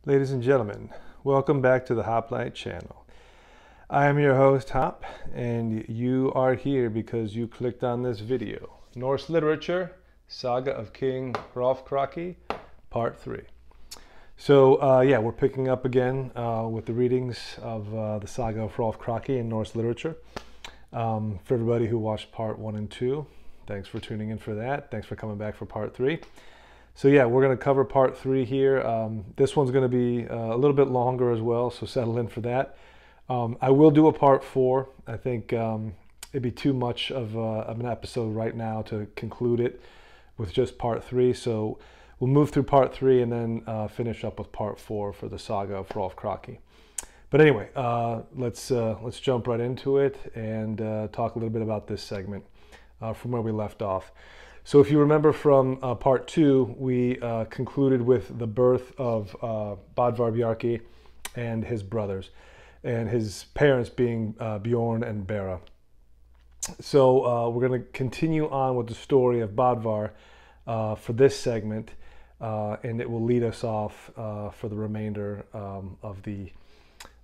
Ladies and gentlemen, welcome back to the Hoplite channel. I am your host Hop, and you are here because you clicked on this video. Norse Literature, Saga of King Hrolf Kraki, Part 3. So yeah, we're picking up again with the readings of the Saga of Hrolf Kraki in Norse literature. For everybody who watched Part 1 and 2, thanks for tuning in for that. Thanks for coming back for Part 3. So yeah, we're going to cover Part 3 here. This one's going to be a little bit longer as well, so settle in for that. I will do a Part 4. I think it'd be too much of an episode right now to conclude it with just Part 3. So we'll move through Part 3 and then finish up with Part 4 for the Saga of Hrolf Kraki. But anyway, let's jump right into it and talk a little bit about this segment from where we left off. So if you remember from Part 2, we concluded with the birth of Badvar Bjarki and his brothers, and his parents being Bjorn and Bera. So we're going to continue on with the story of Badvar for this segment, and it will lead us off for the remainder of the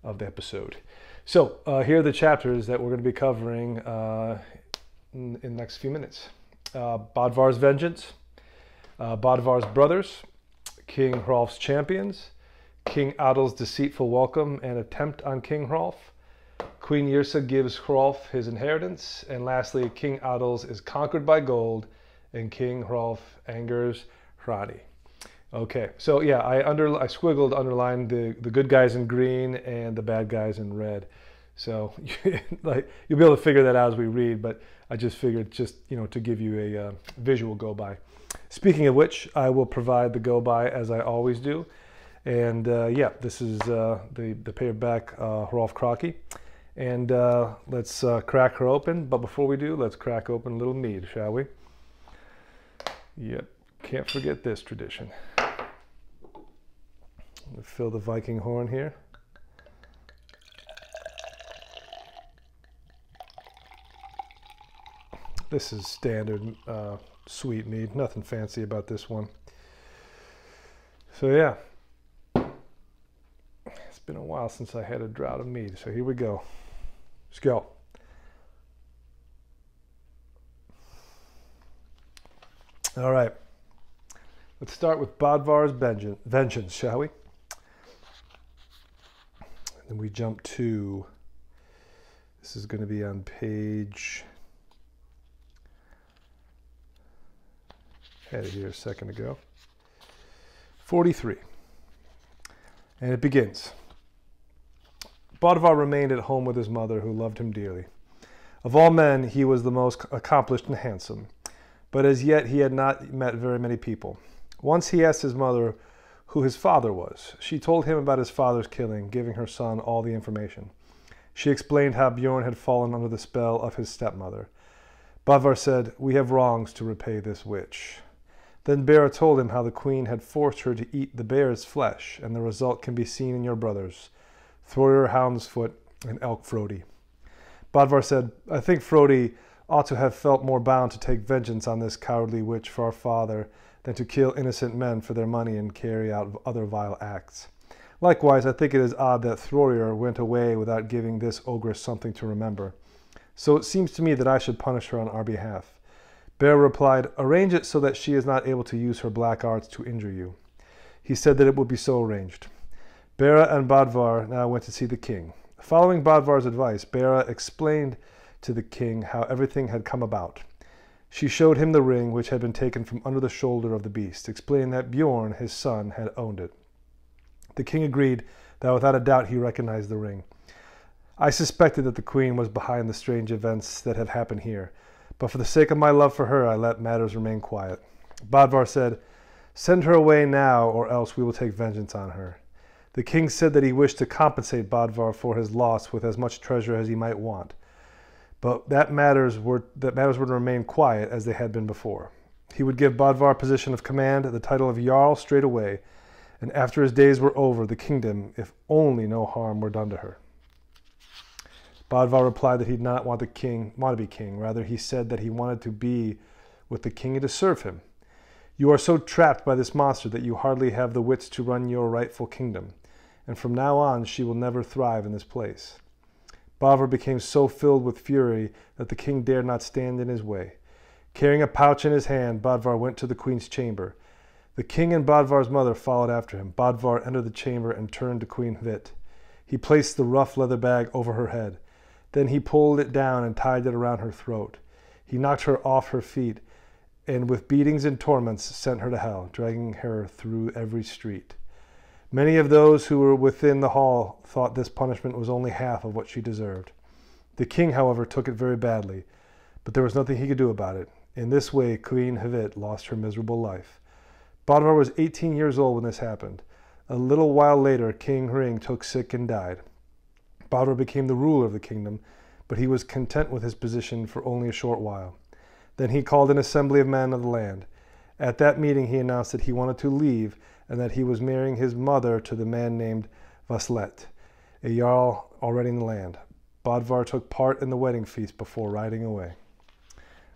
episode. So here are the chapters that we're going to be covering in the next few minutes. Bodvar's vengeance, Bodvar's brothers, King Hrolf's champions, King Adil's deceitful welcome and attempt on King Hrolf, Queen Yrsa gives Hrolf his inheritance, and lastly, King Adils is conquered by gold, and King Hrolf angers Hrani. Okay, so yeah, I squiggled, underlined the good guys in green and the bad guys in red. So like you'll be able to figure that out as we read, but I just figured to give you a visual go-by. Speaking of which, I will provide the go-by as I always do. And yeah, this is the paperback Hrolf Kraki. And let's crack her open. But before we do, let's crack open a little mead, shall we? Yep, can't forget this tradition. We'll fill the Viking horn here. This is standard sweet mead, nothing fancy about this one. So yeah, it's been a while since I had a draught of mead, so here we go. Let's go. All right, let's start with Bodvar's vengeance, shall we? And then we jump to, this is going to be on page, had it here a second ago, 43. And it begins. Bodvar remained at home with his mother, who loved him dearly. Of all men, he was the most accomplished and handsome, but as yet he had not met very many people. Once he asked his mother who his father was. She told him about his father's killing, giving her son all the information. She explained how Bjorn had fallen under the spell of his stepmother. Badvar said, "We have wrongs to repay this witch." Then Bera told him how the queen had forced her to eat the bear's flesh, and the result can be seen in your brothers, Thorir Houndsfoot and Elk Frodi. Badvar said, "I think Frodi ought to have felt more bound to take vengeance on this cowardly witch for our father than to kill innocent men for their money and carry out other vile acts. Likewise, I think it is odd that Thorir went away without giving this ogress something to remember. So it seems to me that I should punish her on our behalf." Bera replied, "Arrange it so that she is not able to use her black arts to injure you." He said that it would be so arranged. Bera and Badvar now went to see the king. Following Badvar's advice, Bera explained to the king how everything had come about. She showed him the ring which had been taken from under the shoulder of the beast, explaining that Bjorn, his son, had owned it. The king agreed that without a doubt he recognized the ring. "I suspected that the queen was behind the strange events that have happened here, but for the sake of my love for her, I let matters remain quiet." Badvar said, "Send her away now, or else we will take vengeance on her." The king said that he wished to compensate Badvar for his loss with as much treasure as he might want, but that matters were to remain quiet as they had been before. He would give Badvar a position of command, the title of Jarl straight away, and after his days were over, the kingdom, if only no harm were done to her. Badvar replied that he did not want to be king. Rather, he said that he wanted to be with the king and to serve him. You are so trapped by this monster that you hardly have the wits to run your rightful kingdom, and from now on she will never thrive in this place." Badvar became so filled with fury that the king dared not stand in his way. Carrying a pouch in his hand, Badvar went to the queen's chamber. The king and Badvar's mother followed after him. Badvar entered the chamber and turned to Queen Hvit. He placed the rough leather bag over her head. Then he pulled it down and tied it around her throat. He knocked her off her feet, and with beatings and torments sent her to hell, dragging her through every street. Many of those who were within the hall thought this punishment was only half of what she deserved. The king, however, took it very badly, but there was nothing he could do about it. In this way, Queen Hvit lost her miserable life. Bodvar was 18 years old when this happened. A little while later, King Hring took sick and died. Bodvar became the ruler of the kingdom, but he was content with his position for only a short while. Then he called an assembly of men of the land. At that meeting, he announced that he wanted to leave and that he was marrying his mother to the man named Vaslet, a jarl already in the land. Bodvar took part in the wedding feast before riding away.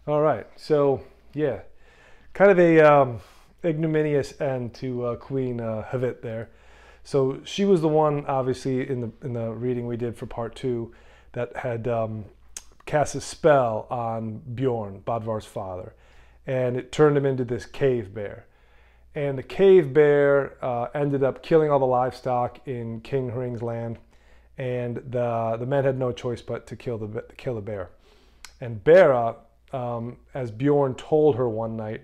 All right, so yeah, kind of a ignominious end to Queen Hvit there. So she was the one, obviously, in the reading we did for part 2, that had cast a spell on Bjorn, Bodvar's father, and it turned him into this cave bear. And the cave bear ended up killing all the livestock in King Hring's land, and the men had no choice but to kill the bear. And Bera, as Bjorn told her one night,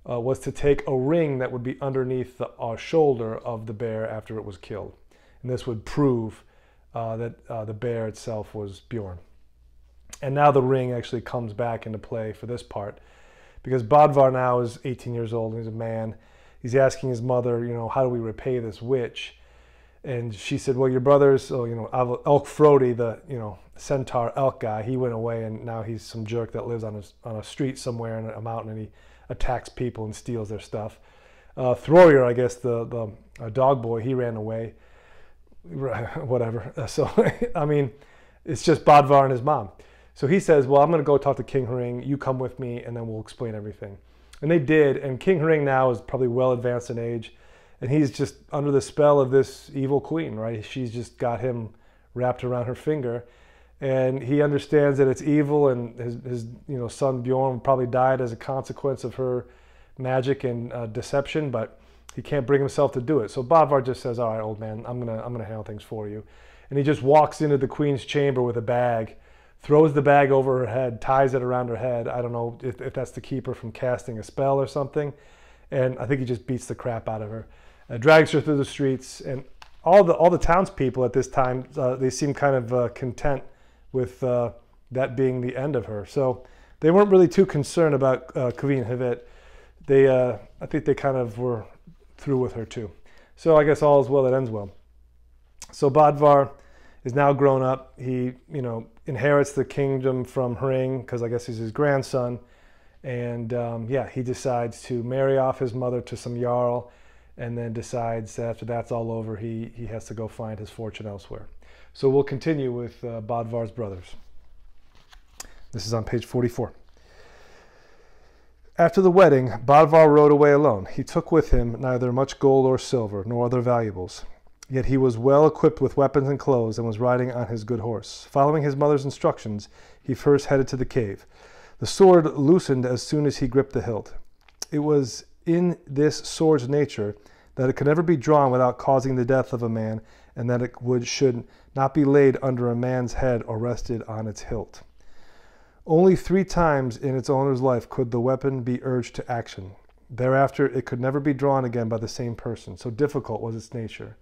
was to take a ring that would be underneath the shoulder of the bear after it was killed. And this would prove that the bear itself was Bjorn. And now the ring actually comes back into play for this part, because Badvar now is 18 years old and he's a man. He's asking his mother, how do we repay this witch? And she said, well, your brother's, Elk Frodi, the, centaur elk guy, he went away and now he's some jerk that lives on a street somewhere in a mountain, and he attacks people and steals their stuff. Throyer, I guess, the dog boy, he ran away. Whatever. So, I mean, it's just Badvar and his mom. So he says, well, I'm going to go talk to King Hring. You come with me, and then we'll explain everything. And they did, and King Hring now is probably well advanced in age, and he's just under the spell of this evil queen, right? She's just got him wrapped around her finger, and he understands that it's evil, and his son Bjorn probably died as a consequence of her magic and deception, but he can't bring himself to do it. So Badvar just says, all right, old man, I'm gonna handle things for you. And he just walks into the queen's chamber with a bag, throws the bag over her head, ties it around her head. I don't know if that's to keep her from casting a spell or something. And I think he just beats the crap out of her, drags her through the streets. And all the townspeople at this time, they seem kind of content with that being the end of her. So they weren't really too concerned about Queen Hvit. I think they kind of were through with her too. So I guess all is well that ends well. So Badvar is now grown up. He, inherits the kingdom from Hring, because I guess he's his grandson. And he decides to marry off his mother to some jarl, and then decides that after that's all over, he has to go find his fortune elsewhere. So we'll continue with Bodvar's brothers. This is on page 44. After the wedding, Badvar rode away alone. He took with him neither much gold or silver, nor other valuables. Yet he was well equipped with weapons and clothes, and was riding on his good horse. Following his mother's instructions, he first headed to the cave. The sword loosened as soon as he gripped the hilt. It was in this sword's nature that it could never be drawn without causing the death of a man, and that it should not be laid under a man's head or rested on its hilt. Only 3 times in its owner's life could the weapon be urged to action. Thereafter, it could never be drawn again by the same person, so difficult was its nature.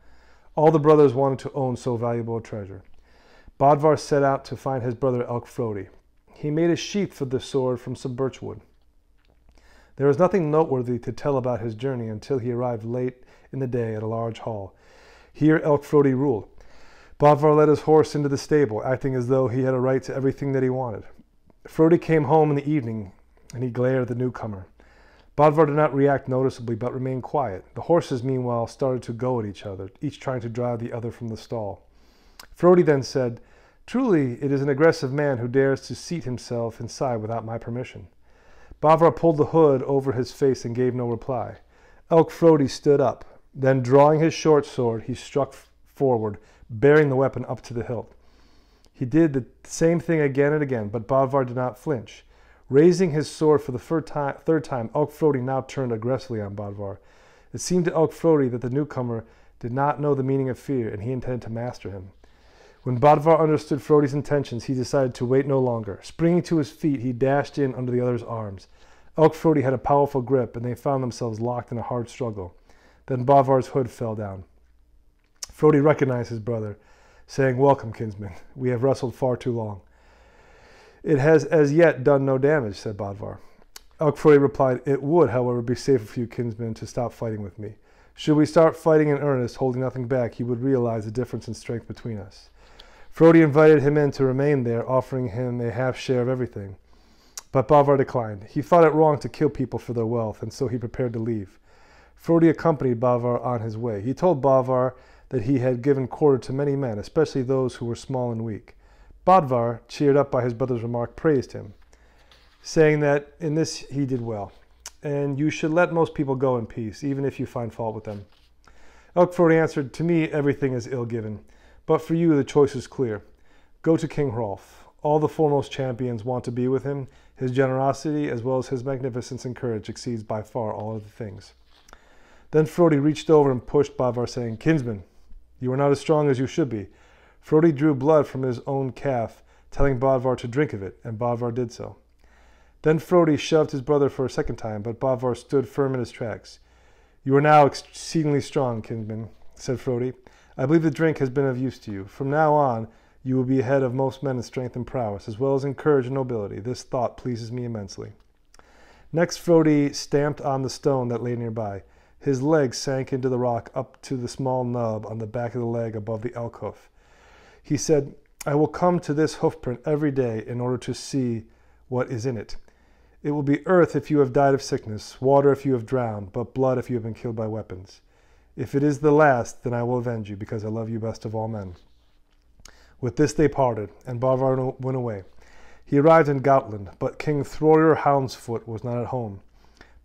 All the brothers wanted to own so valuable a treasure. Badvar set out to find his brother Elk Frodi. He made a sheath for the sword from some birchwood. There was nothing noteworthy to tell about his journey until he arrived late in the day at a large hall. Here Elk Frodi ruled. Badvar led his horse into the stable, acting as though he had a right to everything that he wanted. Frodi came home in the evening, and he glared at the newcomer. Badvar did not react noticeably, but remained quiet. The horses, meanwhile, started to go at each other, each trying to drive the other from the stall. Frodi then said, "Truly, it is an aggressive man who dares to seat himself inside without my permission." Badvar pulled the hood over his face and gave no reply. Elk Frodi stood up. Then, drawing his short sword, he struck forward, bearing the weapon up to the hilt. He did the same thing again and again, but Badvar did not flinch. Raising his sword for the third time, Elk Frodi now turned aggressively on Badvar. It seemed to Elk Frodi that the newcomer did not know the meaning of fear, and he intended to master him. When Badvar understood Frodi's intentions, he decided to wait no longer. Springing to his feet, he dashed in under the other's arms. Elk Frodi had a powerful grip, and they found themselves locked in a hard struggle. Then Badvar's hood fell down. Frodi recognized his brother, saying, "Welcome, kinsman. We have wrestled far too long." "It has as yet done no damage," said Badvar. Elk Frodi replied, "It would, however, be safer for you, kinsman, to stop fighting with me. Should we start fighting in earnest, holding nothing back, you would realize the difference in strength between us." Frodi invited him in to remain there, offering him a half share of everything. But Badvar declined. He thought it wrong to kill people for their wealth, and so he prepared to leave. Frodi accompanied Badvar on his way. He told Badvar that he had given quarter to many men, especially those who were small and weak. Badvar, cheered up by his brother's remark, praised him, saying that in this he did well, and you should let most people go in peace, even if you find fault with them. Elk Frodi answered, "To me everything is ill-given, but for you the choice is clear. Go to King Hrolf. All the foremost champions want to be with him. His generosity, as well as his magnificence and courage, exceeds by far all other things." Then Frodi reached over and pushed Badvar, saying, "Kinsman, you are not as strong as you should be." Frodi drew blood from his own calf, telling Badvar to drink of it, and Badvar did so. Then Frodi shoved his brother for a second time, but Badvar stood firm in his tracks. "You are now exceedingly strong, kinsman," said Frodi. "I believe the drink has been of use to you. From now on, you will be ahead of most men in strength and prowess, as well as in courage and nobility. This thought pleases me immensely." Next, Frodi stamped on the stone that lay nearby. His legs sank into the rock up to the small nub on the back of the leg above the elk hoof. He said, "I will come to this hoofprint every day in order to see what is in it. It will be earth if you have died of sickness, water if you have drowned, but blood if you have been killed by weapons. If it is the last, then I will avenge you, because I love you best of all men." With this they parted, and Badvar went away. He arrived in Goutland, but King Thorir Houndsfoot was not at home.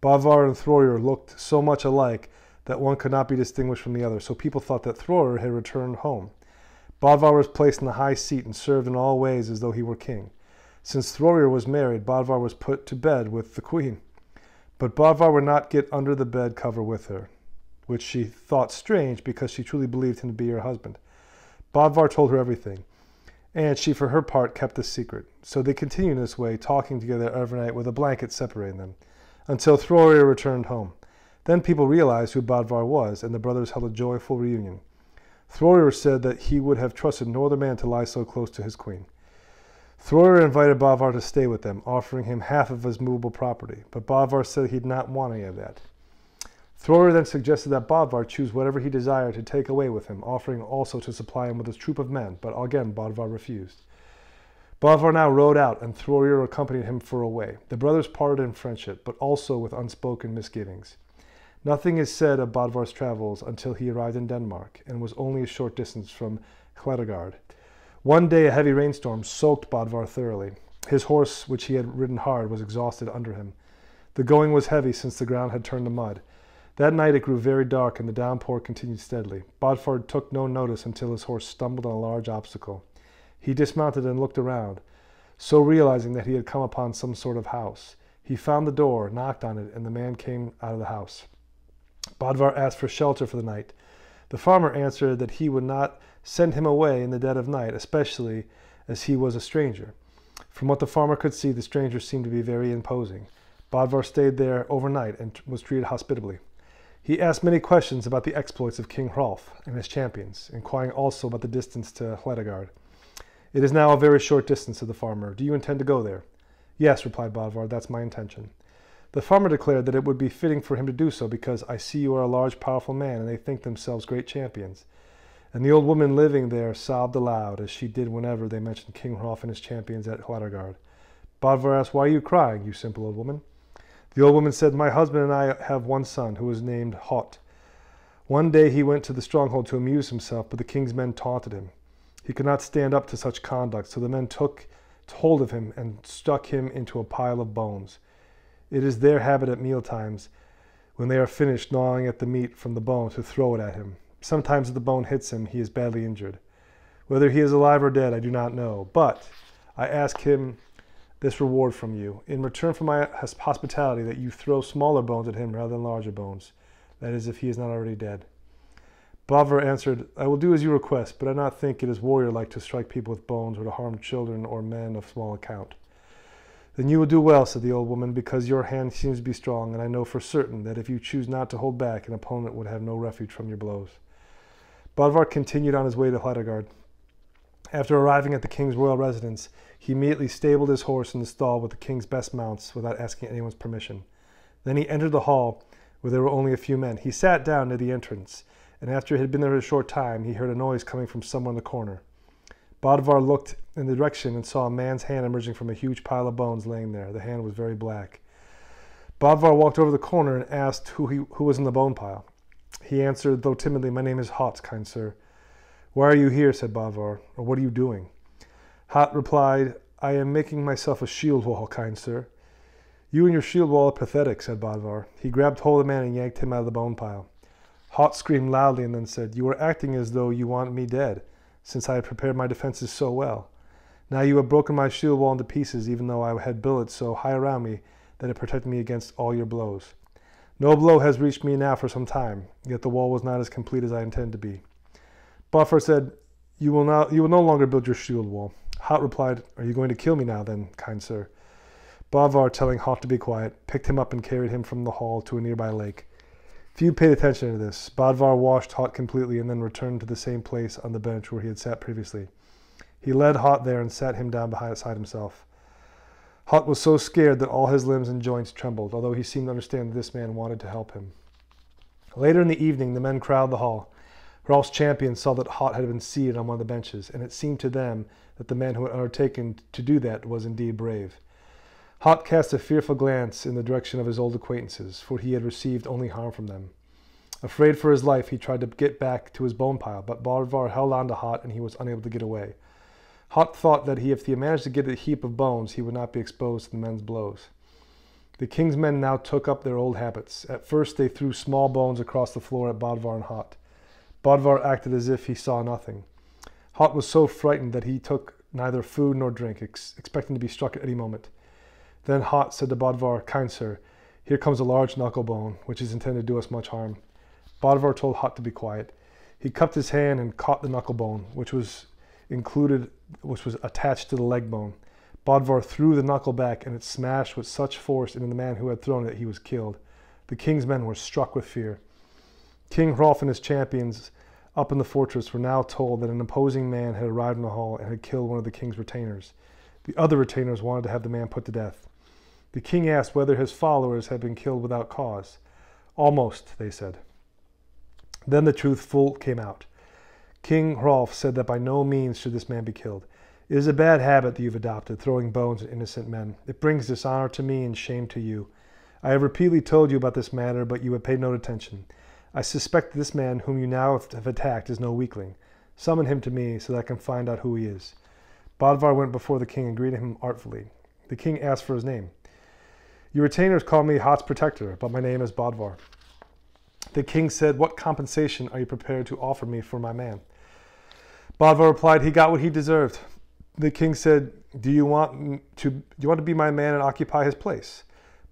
Badvar and Thorir looked so much alike that one could not be distinguished from the other, so people thought that Thorir had returned home. Badvar was placed in the high seat and served in all ways as though he were king. Since Thorir was married, Badvar was put to bed with the queen. But Badvar would not get under the bed cover with her, which she thought strange because she truly believed him to be her husband. Badvar told her everything, and she for her part kept the secret. So they continued in this way, talking together every night with a blanket separating them, until Thorir returned home. Then people realized who Badvar was, and the brothers held a joyful reunion. Thorir said that he would have trusted no other man to lie so close to his queen. Thorir invited Badvar to stay with them, offering him half of his movable property, but Badvar said he did not want any of that. Thorir then suggested that Badvar choose whatever he desired to take away with him, offering also to supply him with his troop of men, but again Badvar refused. Badvar now rode out, and Thorir accompanied him for a way. The brothers parted in friendship, but also with unspoken misgivings. Nothing is said of Badvar's travels until he arrived in Denmark, and was only a short distance from Hrothgar. One day a heavy rainstorm soaked Badvar thoroughly. His horse, which he had ridden hard, was exhausted under him. The going was heavy, since the ground had turned to mud. That night it grew very dark, and the downpour continued steadily. Badvar took no notice until his horse stumbled on a large obstacle. He dismounted and looked around, so realizing that he had come upon some sort of house. He found the door, knocked on it, and the man came out of the house. Badvar asked for shelter for the night. The farmer answered that he would not send him away in the dead of night, especially as he was a stranger. From what the farmer could see, the stranger seemed to be very imposing. Badvar stayed there overnight and was treated hospitably. He asked many questions about the exploits of King Hrolf and his champions, inquiring also about the distance to Hrothgar. "It is now a very short distance," said the farmer. "Do you intend to go there?" "Yes," replied Badvar, "that's my intention." The farmer declared that it would be fitting for him to do so, because I see you are a large, powerful man, and they think themselves great champions. And the old woman living there sobbed aloud, as she did whenever they mentioned King Hrolf and his champions at Hrothgar. Badvar asked, "Why are you crying, you simple old woman?" The old woman said, "My husband and I have one son, who is named Hot. One day he went to the stronghold to amuse himself, but the king's men taunted him. He could not stand up to such conduct, so the men took hold of him and stuck him into a pile of bones. It is their habit at meal times, when they are finished gnawing at the meat from the bone, to throw it at him. Sometimes if the bone hits him, he is badly injured. Whether he is alive or dead, I do not know, but I ask him this reward from you, in return for my hospitality, that you throw smaller bones at him rather than larger bones, that is, if he is not already dead. Badvar answered, I will do as you request, but I do not think it is warrior-like to strike people with bones or to harm children or men of small account. Then you will do well, said the old woman, because your hand seems to be strong, and I know for certain that if you choose not to hold back, an opponent would have no refuge from your blows. Bodvar continued on his way to Hrothgar. After arriving at the king's royal residence, he immediately stabled his horse in the stall with the king's best mounts without asking anyone's permission. Then he entered the hall, where there were only a few men. He sat down near the entrance, and after he had been there a short time, he heard a noise coming from somewhere in the corner. Bodvar looked in the direction and saw a man's hand emerging from a huge pile of bones laying there. The hand was very black. Bodvar walked over the corner and asked who was in the bone pile. He answered, though timidly, my name is Hot, kind sir. Why are you here, said Badvar, or what are you doing? Hot replied, I am making myself a shield wall, kind sir. You and your shield wall are pathetic, said Badvar. He grabbed hold of the man and yanked him out of the bone pile. Hot screamed loudly and then said, you are acting as though you want me dead, since I had prepared my defenses so well. Now you have broken my shield wall into pieces, even though I had built it so high around me that it protected me against all your blows. No blow has reached me now for some time, yet the wall was not as complete as I intended to be. Badvar said, you will no longer build your shield wall. Hot replied, are you going to kill me now then, kind sir? Badvar, telling Hot to be quiet, picked him up and carried him from the hall to a nearby lake. Few paid attention to this. Badvar washed Hot completely and then returned to the same place on the bench where he had sat previously. He led Hot there and sat him down beside himself. Hot was so scared that all his limbs and joints trembled, although he seemed to understand that this man wanted to help him. Later in the evening, the men crowded the hall. Hrolf's champions saw that Hot had been seated on one of the benches, and it seemed to them that the man who had undertaken to do that was indeed brave. Hot cast a fearful glance in the direction of his old acquaintances, for he had received only harm from them. Afraid for his life, he tried to get back to his bone pile, but Bodvar held on to Hot, and he was unable to get away. Hot thought that if he managed to get a heap of bones, he would not be exposed to the men's blows. The king's men now took up their old habits. At first they threw small bones across the floor at Bodvar and Hot. Bodvar acted as if he saw nothing. Hot was so frightened that he took neither food nor drink, expecting to be struck at any moment. Then Hot said to Bodvar, kind sir, here comes a large knuckle bone, which is intended to do us much harm. Bodvar told Hot to be quiet. He cupped his hand and caught the knuckle bone, which was attached to the leg bone. Bodvar threw the knuckle back, and it smashed with such force into the man who had thrown it that he was killed. The king's men were struck with fear. King Hrolf and his champions up in the fortress were now told that an imposing man had arrived in the hall and had killed one of the king's retainers. The other retainers wanted to have the man put to death. The king asked whether his followers had been killed without cause. Almost, they said. Then the truth full came out. King Hrolf said that by no means should this man be killed. It is a bad habit that you've adopted, throwing bones at innocent men. It brings dishonor to me and shame to you. I have repeatedly told you about this matter, but you have paid no attention. I suspect that this man whom you now have attacked is no weakling. Summon him to me so that I can find out who he is. Badvar went before the king and greeted him artfully. The king asked for his name. Your retainers call me Hot's protector, but my name is Badvar. The king said, what compensation are you prepared to offer me for my man? Badvar replied, he got what he deserved. The king said, do you want to be my man and occupy his place?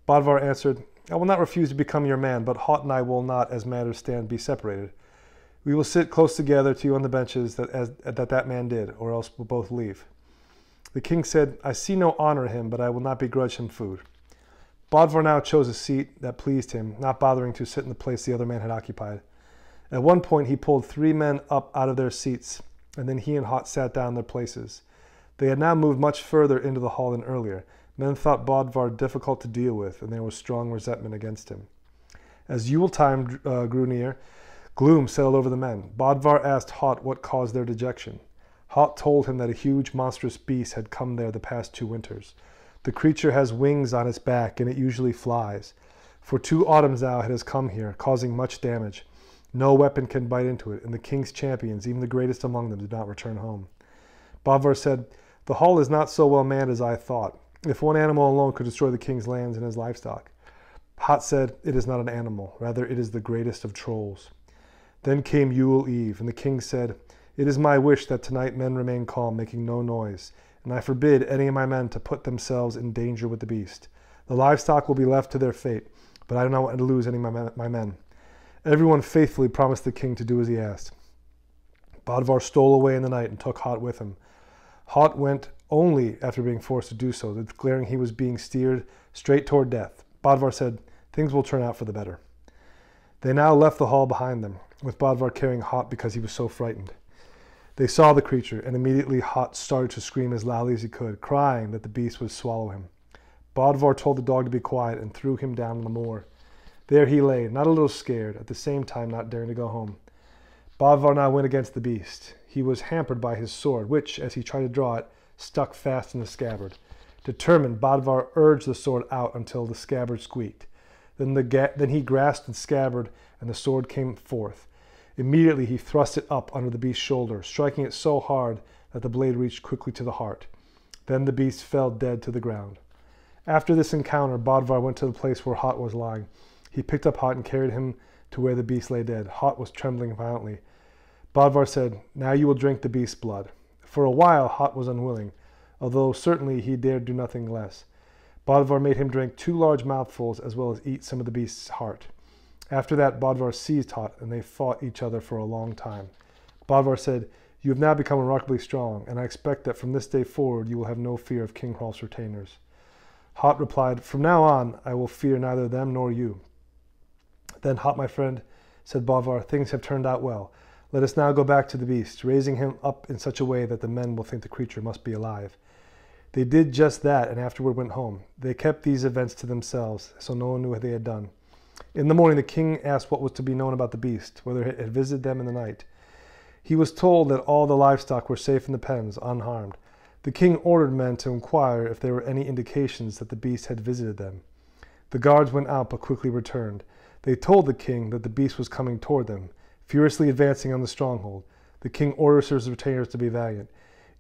Badvar answered, I will not refuse to become your man, but Hot and I will not, as matters stand, be separated. We will sit close together to you on the benches that man did, or else we'll both leave. The king said, I see no honor in him, but I will not begrudge him food. Bodvar now chose a seat that pleased him, not bothering to sit in the place the other man had occupied. At one point he pulled 3 men up out of their seats, and then he and Hot sat down in their places. They had now moved much further into the hall than earlier. Men thought Bodvar difficult to deal with, and there was strong resentment against him. As Yule time grew near, gloom settled over the men. Bodvar asked Hot what caused their dejection. Hot told him that a huge monstrous beast had come there the past 2 winters. The creature has wings on its back, and it usually flies. For 2 autumns now it has come here, causing much damage. No weapon can bite into it, and the king's champions, even the greatest among them, did not return home. Badvar said, the hall is not so well manned as I thought. if one animal alone could destroy the king's lands and his livestock. Hot said, "It is not an animal, rather it is the greatest of trolls." Then came Yule Eve, and the king said, "It is my wish that tonight men remain calm, making no noise, and I forbid any of my men to put themselves in danger with the beast. The livestock will be left to their fate, but I do not want to lose any of my men." Everyone faithfully promised the king to do as he asked. Badvar stole away in the night and took Hot with him. Hot went only after being forced to do so, declaring he was being steered straight toward death. Badvar said, "Things will turn out for the better." They now left the hall behind them, with Badvar carrying Hot because he was so frightened. They saw the creature, and immediately Hot started to scream as loudly as he could, crying that the beast would swallow him. Bodvar told the dog to be quiet and threw him down on the moor. There he lay, not a little scared, at the same time not daring to go home. Bodvar now went against the beast. He was hampered by his sword, which, as he tried to draw it, stuck fast in the scabbard. Determined, Bodvar urged the sword out until the scabbard squeaked. Then he grasped the scabbard, and the sword came forth. Immediately he thrust it up under the beast's shoulder, striking it so hard that the blade reached quickly to the heart. Then the beast fell dead to the ground. After this encounter, Bodvar went to the place where Hot was lying. He picked up Hot and carried him to where the beast lay dead. Hot was trembling violently. Bodvar said, "Now you will drink the beast's blood." For a while Hot was unwilling, although certainly he dared do nothing less. Bodvar made him drink 2 large mouthfuls as well as eat some of the beast's heart. After that, Bodvar seized Hot, and they fought each other for a long time. Bodvar said, "You have now become remarkably strong, and I expect that from this day forward you will have no fear of King Hrolf's retainers." Hot replied, "From now on I will fear neither them nor you." "Then, Hot, my friend," said Bodvar, "things have turned out well. Let us now go back to the beast, raising him up in such a way that the men will think the creature must be alive." They did just that, and afterward went home. They kept these events to themselves, so no one knew what they had done. In the morning the king asked what was to be known about the beast, whether it had visited them in the night. He was told that all the livestock were safe in the pens, unharmed. The king ordered men to inquire if there were any indications that the beast had visited them. The guards went out but quickly returned. They told the king that the beast was coming toward them, furiously advancing on the stronghold. The king ordered his retainers to be valiant.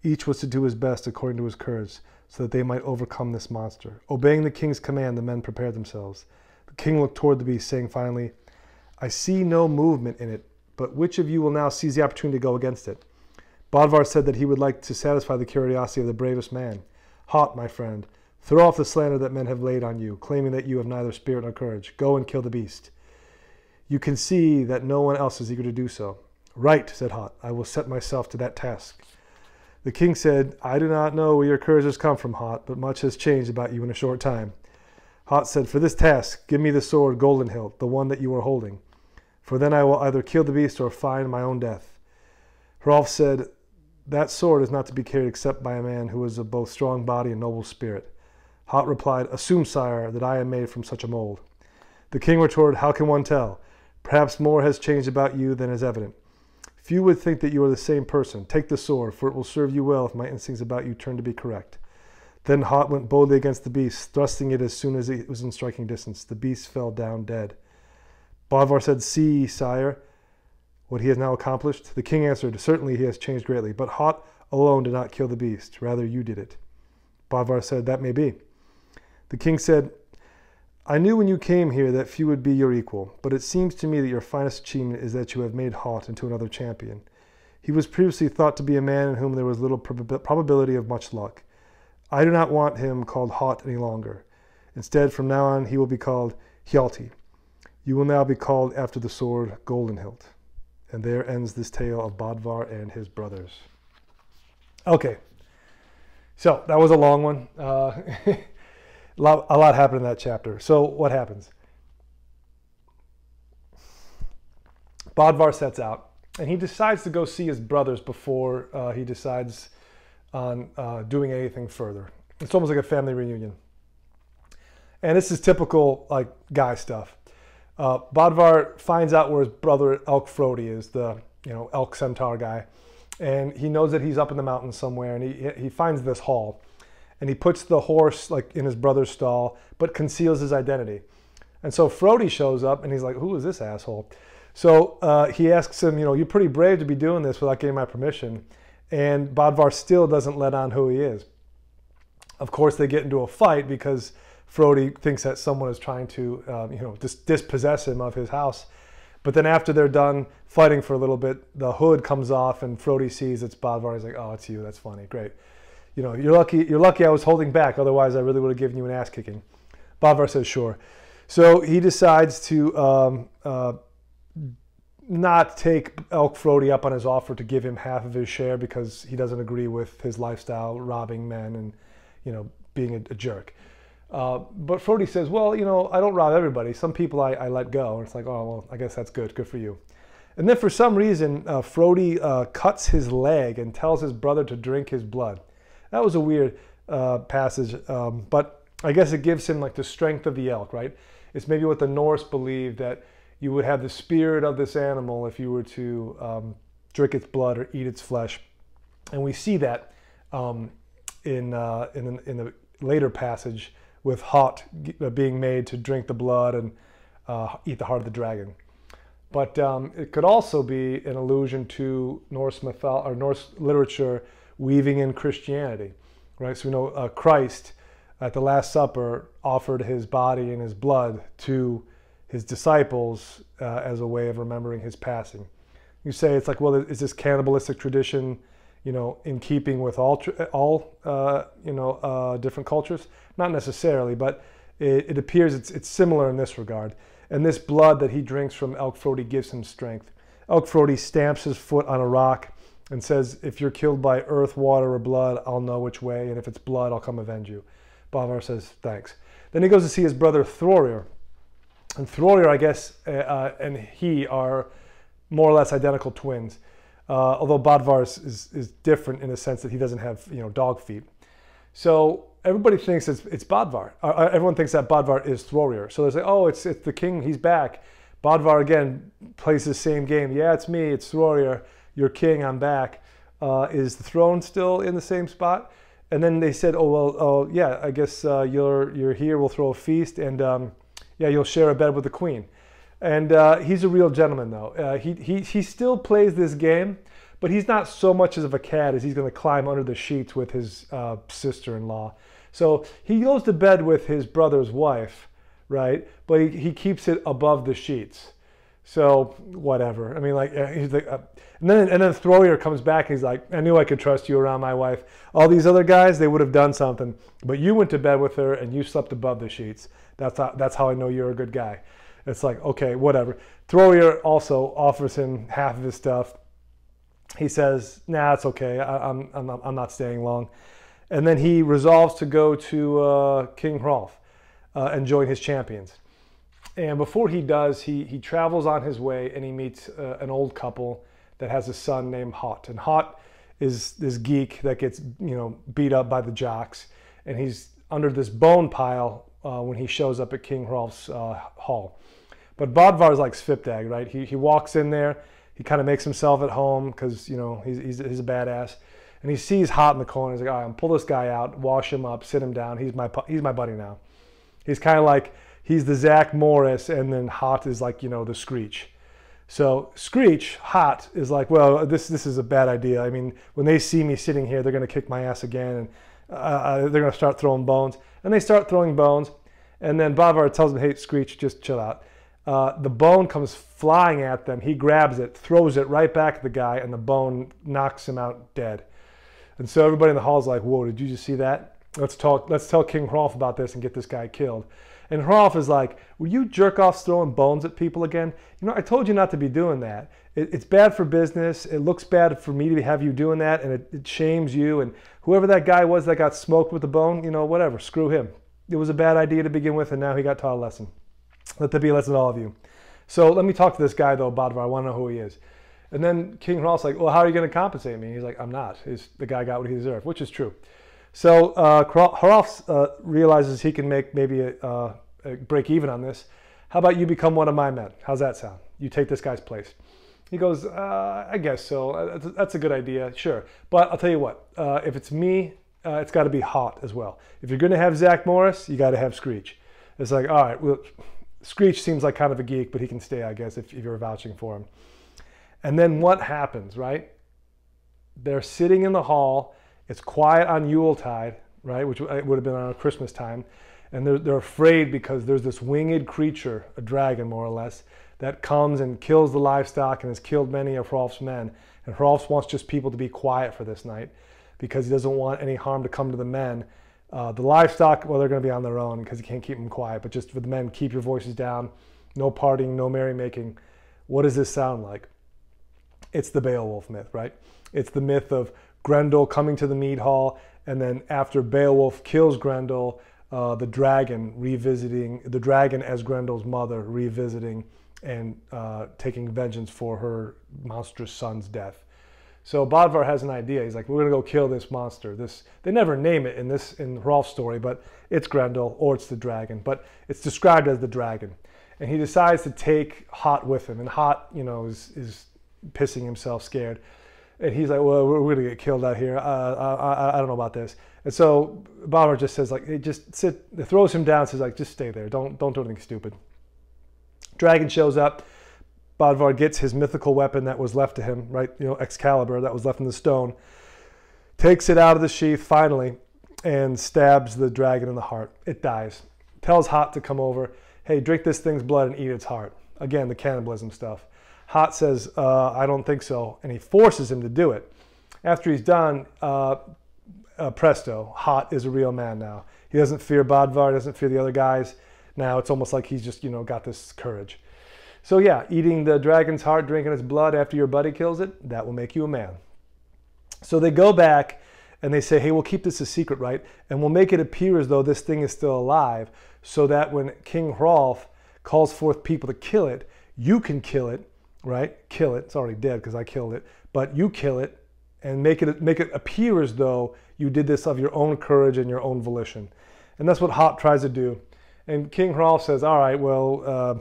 Each was to do his best according to his courage, so that they might overcome this monster. Obeying the king's command, the men prepared themselves. The king looked toward the beast, saying finally, "I see no movement in it, but which of you will now seize the opportunity to go against it?" Badvar said that he would like to satisfy the curiosity of the bravest man. "Hot, my friend, throw off the slander that men have laid on you, claiming that you have neither spirit nor courage. Go and kill the beast. You can see that no one else is eager to do so." "Right," said Hot, "I will set myself to that task." The king said, "I do not know where your courage has come from, Hot, but much has changed about you in a short time." Hot said, "For this task, give me the sword Golden Hilt, the one that you are holding. For then I will either kill the beast or find my own death." Hrolf said, "That sword is not to be carried except by a man who is of both strong body and noble spirit." Hot replied, "Assume, sire, that I am made from such a mold." The king retorted, "How can one tell? Perhaps more has changed about you than is evident. Few would think that you are the same person. Take the sword, for it will serve you well if my instincts about you turn to be correct." Then Hot went boldly against the beast, thrusting it as soon as it was in striking distance. The beast fell down dead. Bodvar said, "See, sire, what he has now accomplished?" The king answered, "Certainly he has changed greatly, but Hot alone did not kill the beast. Rather, you did it." Bodvar said, "That may be." The king said, "I knew when you came here that few would be your equal, but it seems to me that your finest achievement is that you have made Hot into another champion. He was previously thought to be a man in whom there was little probability of much luck. I do not want him called Hot any longer. Instead, from now on, he will be called Helti. You will now be called after the sword Golden Hilt." And there ends this tale of Badvar and his brothers. Okay, so that was a long one. A lot happened in that chapter. So what happens? Badvar sets out, and he decides to go see his brothers before he decides on doing anything further. It's almost like a family reunion. And this is typical like guy stuff. Badvar finds out where his brother Elk Frodi is, the elk centaur guy, and he knows that he's up in the mountains somewhere, and he finds this hall, and he puts the horse like in his brother's stall, but conceals his identity. And so Frodi shows up, and he's like, "Who is this asshole?" So he asks him, "You're pretty brave to be doing this without getting my permission." And Badvar still doesn't let on who he is. Of course, they get into a fight because Frodi thinks that someone is trying to, dispossess him of his house. But then after they're done fighting for a little bit, the hood comes off and Frodi sees it's Badvar. He's like, "Oh, it's you. That's funny. Great. You're lucky. You're lucky I was holding back. Otherwise, I really would have given you an ass kicking." Badvar says, "Sure." So he decides to not take Elk Frodi up on his offer to give him half of his share because he doesn't agree with his lifestyle, robbing men and being a jerk. But Frodi says, "Well, I don't rob everybody. Some people I let go." And it's like, "Oh, well, I guess that's good. Good for you." And then for some reason, Frodi cuts his leg and tells his brother to drink his blood. That was a weird passage, but I guess it gives him like the strength of the elk, right? It's maybe what the Norse believed, that you would have the spirit of this animal if you were to drink its blood or eat its flesh. And we see that in the later passage with Hot being made to drink the blood and eat the heart of the dragon. But it could also be an allusion to Norse literature weaving in Christianity, right? So we know Christ at the Last Supper offered his body and his blood to his disciples as a way of remembering his passing. You say it's like, well, is this cannibalistic tradition, in keeping with all different cultures? Not necessarily, but it appears it's similar in this regard. And this blood that he drinks from Elk Frodi gives him strength. Elk Frodi stamps his foot on a rock and says, "If you're killed by earth, water, or blood, I'll know which way, and if it's blood, I'll come avenge you." Badvar says, "Thanks." Then he goes to see his brother Thorir. And Thorir, I guess, and he are more or less identical twins. Although Badvar is different in the sense that he doesn't have dog feet. So everybody thinks it's Badvar. Everyone thinks that Badvar is Thorir. So they say, "Oh, it's the king. He's back." Badvar again plays the same game. "Yeah, it's me. It's Thorir. You're king. I'm back." Is the throne still in the same spot? And then they said, "Oh well, yeah. I guess you're here. We'll throw a feast, and yeah, you'll share a bed with the queen." And he's a real gentleman, though. He still plays this game, but he's not so much of a cat as he's going to climb under the sheets with his sister-in-law. So he goes to bed with his brother's wife, right? But he keeps it above the sheets. So whatever. I mean, like he's like, and then Thorir comes back and he's like, "I knew I could trust you around my wife. All these other guys, they would have done something, but you went to bed with her and you slept above the sheets. That's how I know you're a good guy." It's like, okay, whatever. Thorir also offers him half of his stuff. He says, "Nah, it's okay. I'm not staying long." And then he resolves to go to King Hrolf and join his champions. And before he does, he travels on his way and he meets an old couple that has a son named Hot. And Hot is this geek that gets beat up by the jocks, and he's under this bone pile when he shows up at King Hrolf's hall. But Bodvar is like Svipdag, right? He walks in there, he kind of makes himself at home because he's a badass, and he sees Hot in the corner. He's like, "All right, I'm pull this guy out, wash him up, sit him down. He's my buddy now." He's kind of like he's the Zach Morris, and then Hot is like the Screech. So Screech, Hot is like, "Well, this is a bad idea. I mean, when they see me sitting here, they're gonna kick my ass again, and they're gonna start throwing bones." And they start throwing bones, and then Badvar tells him, "Hey, Screech, just chill out." The bone comes flying at them. He grabs it, throws it right back at the guy, and the bone knocks him out dead. And so everybody in the hall is like, "Whoa, did you just see that? Let's tell King Hrolf about this and get this guy killed." And Hrolf is like, "Will you jerk-offs throwing bones at people again? I told you not to be doing that. It's bad for business. It looks bad for me to have you doing that, and it shames you. And whoever that guy was that got smoked with the bone, whatever, screw him. It was a bad idea to begin with, and now he got taught a lesson. Let there be a lesson to all of you." So let me talk to this guy, though, Badvar. I want to know who he is. And then King Hrolf's like, "Well, how are you going to compensate me?" He's like, "I'm not. The guy got what he deserved," which is true. So Hrolf realizes he can make maybe a break even on this. "How about you become one of my men? How's that sound? You take this guy's place." He goes, "I guess so. That's a good idea, sure. But I'll tell you what, if it's me, it's got to be Hot as well. If you're going to have Zach Morris, you got to have Screech." It's like, all right, well, Screech seems like kind of a geek, but he can stay, I guess, if you're vouching for him. And then what happens, right? They're sitting in the hall. It's quiet on Yuletide. right? Which would have been around Christmas time. And they're afraid because there's this winged creature, a dragon more or less, that comes and kills the livestock and has killed many of Hrolf's men. And Hrolf wants just people to be quiet for this night because he doesn't want any harm to come to the men. The livestock, well, they're going to be on their own because he can't keep them quiet. But just for the men, keep your voices down. No partying, no merrymaking. What does this sound like? It's the Beowulf myth, right? It's the myth of Grendel coming to the mead hall, and then after Beowulf kills Grendel, the dragon as Grendel's mother, revisiting and taking vengeance for her monstrous son's death. So Badvar has an idea. He's like, we're going to go kill this monster. They never name it in Hrolf's story, but it's Grendel or it's the dragon. But it's described as the dragon. And he decides to take Hot with him. And Hot, is pissing himself, scared. And he's like, well, we're going to get killed out here. I don't know about this. And so Badvar just says, like, hey, just sit, throws him down, says, like, just stay there. Don't do anything stupid. Dragon shows up. Bodvar gets his mythical weapon that was left to him, right? Excalibur that was left in the stone. Takes it out of the sheath finally and stabs the dragon in the heart. It dies. Tells Hot to come over. Hey, drink this thing's blood and eat its heart. Again, the cannibalism stuff. Hot says, I don't think so. And he forces him to do it. After he's done, presto, Hot is a real man now. He doesn't fear Bodvar, doesn't fear the other guys. Now it's almost like he's just, got this courage. So yeah, eating the dragon's heart, drinking its blood after your buddy kills it, that will make you a man. So they go back and they say, hey, we'll keep this a secret, right? And we'll make it appear as though this thing is still alive so that when King Hrolf calls forth people to kill it, you can kill it, right? Kill it. It's already dead because I killed it. But you kill it and make it appear as though you did this of your own courage and your own volition. And that's what Hot tries to do. And King Hrolf says, all right, well,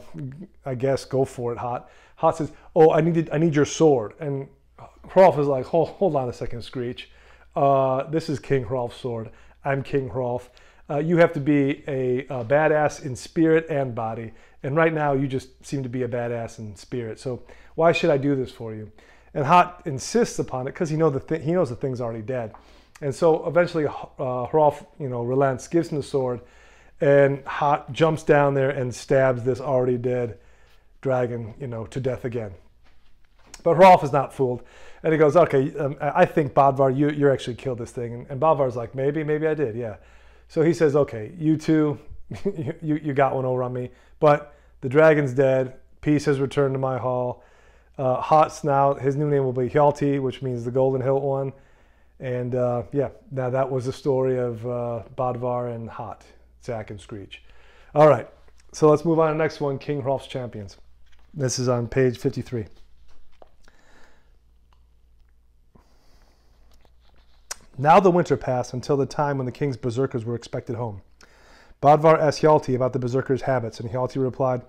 I guess go for it, Hot. Hot says, oh, I need your sword. And Hrolf is like, hold on a second, Screech. This is King Hrolf's sword. I'm King Hrolf. You have to be a badass in spirit and body. And right now, you just seem to be a badass in spirit. So why should I do this for you? And Hot insists upon it because he knows the thing's already dead. And so eventually, Hrolf, relents, gives him the sword. And Hot jumps down there and stabs this already dead dragon, to death again. But Hrolf is not fooled. And he goes, okay, I think, Badvar, you actually killed this thing. And Badvar's like, maybe I did, yeah. So he says, okay, you two, you got one over on me. But the dragon's dead. Peace has returned to my hall. Hot's now, his new name will be Helti, which means the golden hilt one. And yeah, now that was the story of Badvar and Hot. Zack and Screech. All right, so let's move on to the next one, King Hrolf's Champions. This is on page 53. Now the winter passed until the time when the king's berserkers were expected home. Badvar asked Hjalti about the berserkers' habits, and Hjalti replied,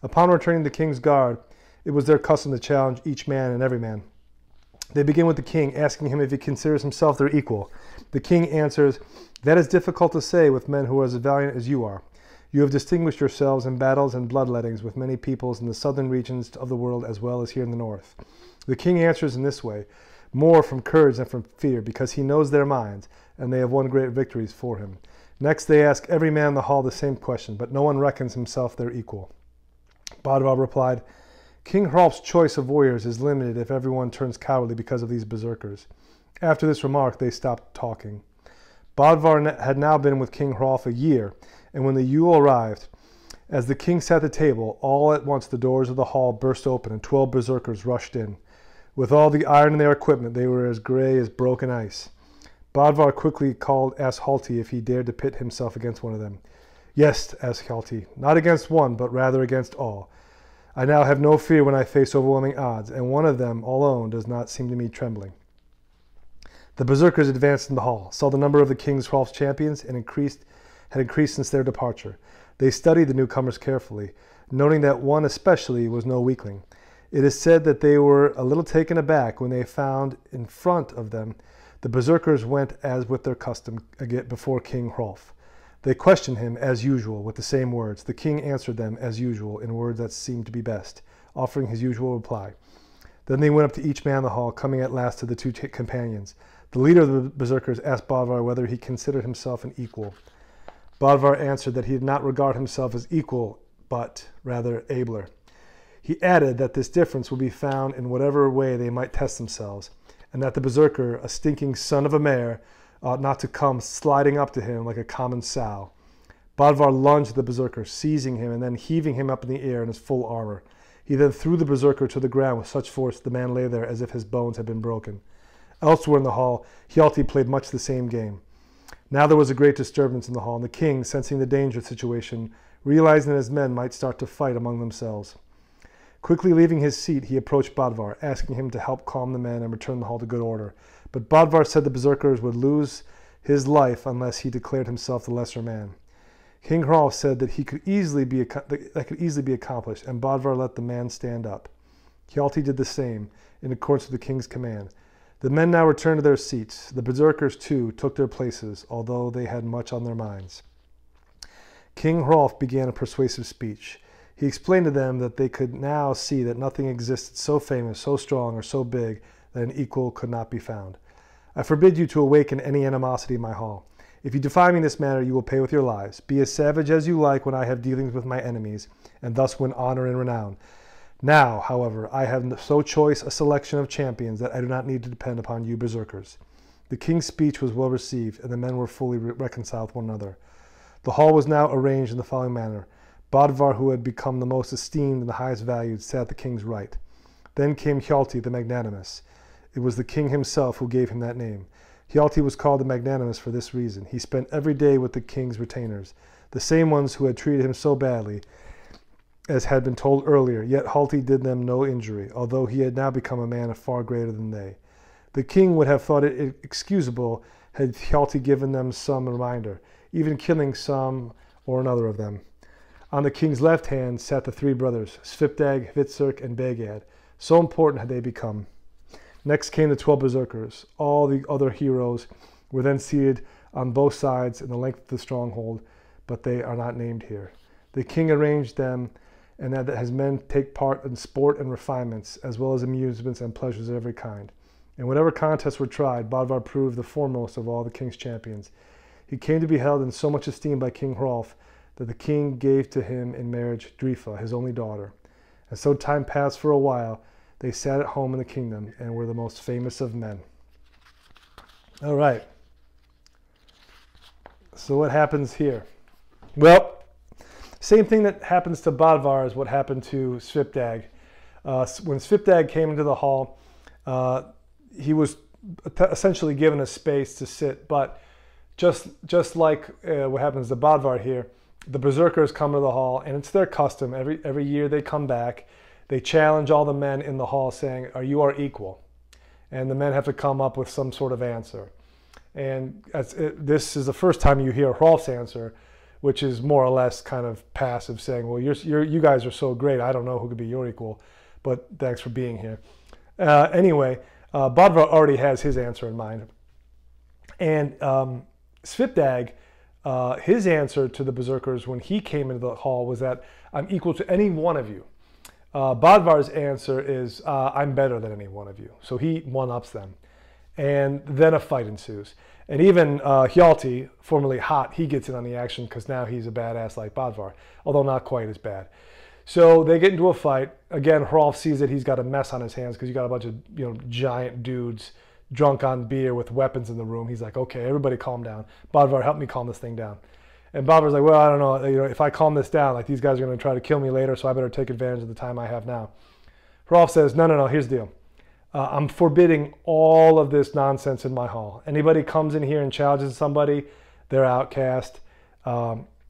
upon returning to the king's guard, it was their custom to challenge each man and every man. They begin with the king, asking him if he considers himself their equal. The king answers, that is difficult to say with men who are as valiant as you are. You have distinguished yourselves in battles and bloodlettings with many peoples in the southern regions of the world as well as here in the north. The king answers in this way, more from courage than from fear, because he knows their minds, and they have won great victories for him. Next they ask every man in the hall the same question, but no one reckons himself their equal. Badvar replied, King Hrolf's choice of warriors is limited if everyone turns cowardly because of these berserkers. After this remark, they stopped talking. Bodvar had now been with King Hrolf a year, and when the Yule arrived, as the king sat at the table, all at once the doors of the hall burst open and 12 berserkers rushed in. With all the iron in their equipment, they were as gray as broken ice. Bodvar quickly asked Hjalti if he dared to pit himself against one of them. Yes, asked Hjalti, not against one, but rather against all. I now have no fear when I face overwhelming odds, and one of them alone does not seem to me trembling. The berserkers advanced in the hall, saw the number of the King's Hrolf's champions, and had increased since their departure. They studied the newcomers carefully, noting that one especially was no weakling. It is said that they were a little taken aback when they found in front of them the berserkers went as with their custom before King Hrolf. They questioned him as usual with the same words. The king answered them as usual in words that seemed to be best, offering his usual reply. Then they went up to each man in the hall, coming at last to the two companions. The leader of the berserkers asked Bodvar whether he considered himself an equal. Bodvar answered that he did not regard himself as equal, but rather abler. He added that this difference would be found in whatever way they might test themselves, and that the berserker, a stinking son of a mare, ought not to come sliding up to him like a common sow. Badvar lunged at the berserker, seizing him and then heaving him up in the air in his full armor. He then threw the berserker to the ground with such force the man lay there as if his bones had been broken. Elsewhere in the hall, Helti played much the same game. Now there was a great disturbance in the hall, and the king, sensing the danger of the situation, realizing that his men might start to fight among themselves. Quickly leaving his seat, he approached Badvar, asking him to help calm the men and return the hall to good order. But Badvar said the berserkers would lose his life unless he declared himself the lesser man. King Hrolf said that could easily be accomplished, and Badvar let the man stand up. Helti did the same, in accordance with the king's command. The men now returned to their seats. The berserkers, too, took their places, although they had much on their minds. King Hrolf began a persuasive speech. He explained to them that they could now see that nothing existed so famous, so strong, or so big that an equal could not be found. I forbid you to awaken any animosity in my hall. If you defy me in this matter, you will pay with your lives. Be as savage as you like when I have dealings with my enemies, and thus win honor and renown. Now, however, I have so choice a selection of champions that I do not need to depend upon you berserkers. The king's speech was well received, and the men were fully reconciled with one another. The hall was now arranged in the following manner. Bodvar, who had become the most esteemed and the highest valued, sat at the king's right. Then came Helti the Magnanimous. It was the king himself who gave him that name. Helti was called the Magnanimous for this reason. He spent every day with the king's retainers, the same ones who had treated him so badly, as had been told earlier, yet Helti did them no injury, although he had now become a man far greater than they. The king would have thought it excusable had Helti given them some reminder, even killing some or another of them. On the king's left hand sat the three brothers, Svipdag, Hvitserk, and Begad. So important had they become. Next came the 12 berserkers. All the other heroes were then seated on both sides in the length of the stronghold, but they are not named here. The king arranged them, and that his men take part in sport and refinements, as well as amusements and pleasures of every kind. In whatever contests were tried, Badvar proved the foremost of all the king's champions. He came to be held in so much esteem by King Hrolf that the king gave to him in marriage Drifa, his only daughter. And so time passed for a while. They sat at home in the kingdom and were the most famous of men. All right. So what happens here? Well, same thing that happens to Badvar is what happened to Svipdag. When Svipdag came into the hall, he was essentially given a space to sit, but just like what happens to Badvar here, the berserkers come to the hall, and it's their custom. Every year they come back. They challenge all the men in the hall saying, you are equal. And the men have to come up with some sort of answer. And this is the first time you hear Hrolf's answer, which is more or less kind of passive, saying, well, you guys are so great, I don't know who could be your equal, but thanks for being here. Anyway, Bodvar already has his answer in mind. And Svipdag, his answer to the berserkers when he came into the hall was that I'm equal to any one of you. Bodvar's answer is I'm better than any one of you. So he one-ups them. And then a fight ensues. And even Helti, formerly Hot, he gets in on the action because now he's a badass like Badvar, although not quite as bad. So they get into a fight. Again, Hrolf sees that he's got a mess on his hands because you got a bunch of giant dudes drunk on beer with weapons in the room. He's like, okay, everybody calm down. Badvar, help me calm this thing down. And Badvar's like, well, I don't know, if I calm this down, like these guys are going to try to kill me later, so I better take advantage of the time I have now. Hrolf says, no, here's the deal. I'm forbidding all of this nonsense in my hall. Anybody comes in here and challenges somebody, they're outcast.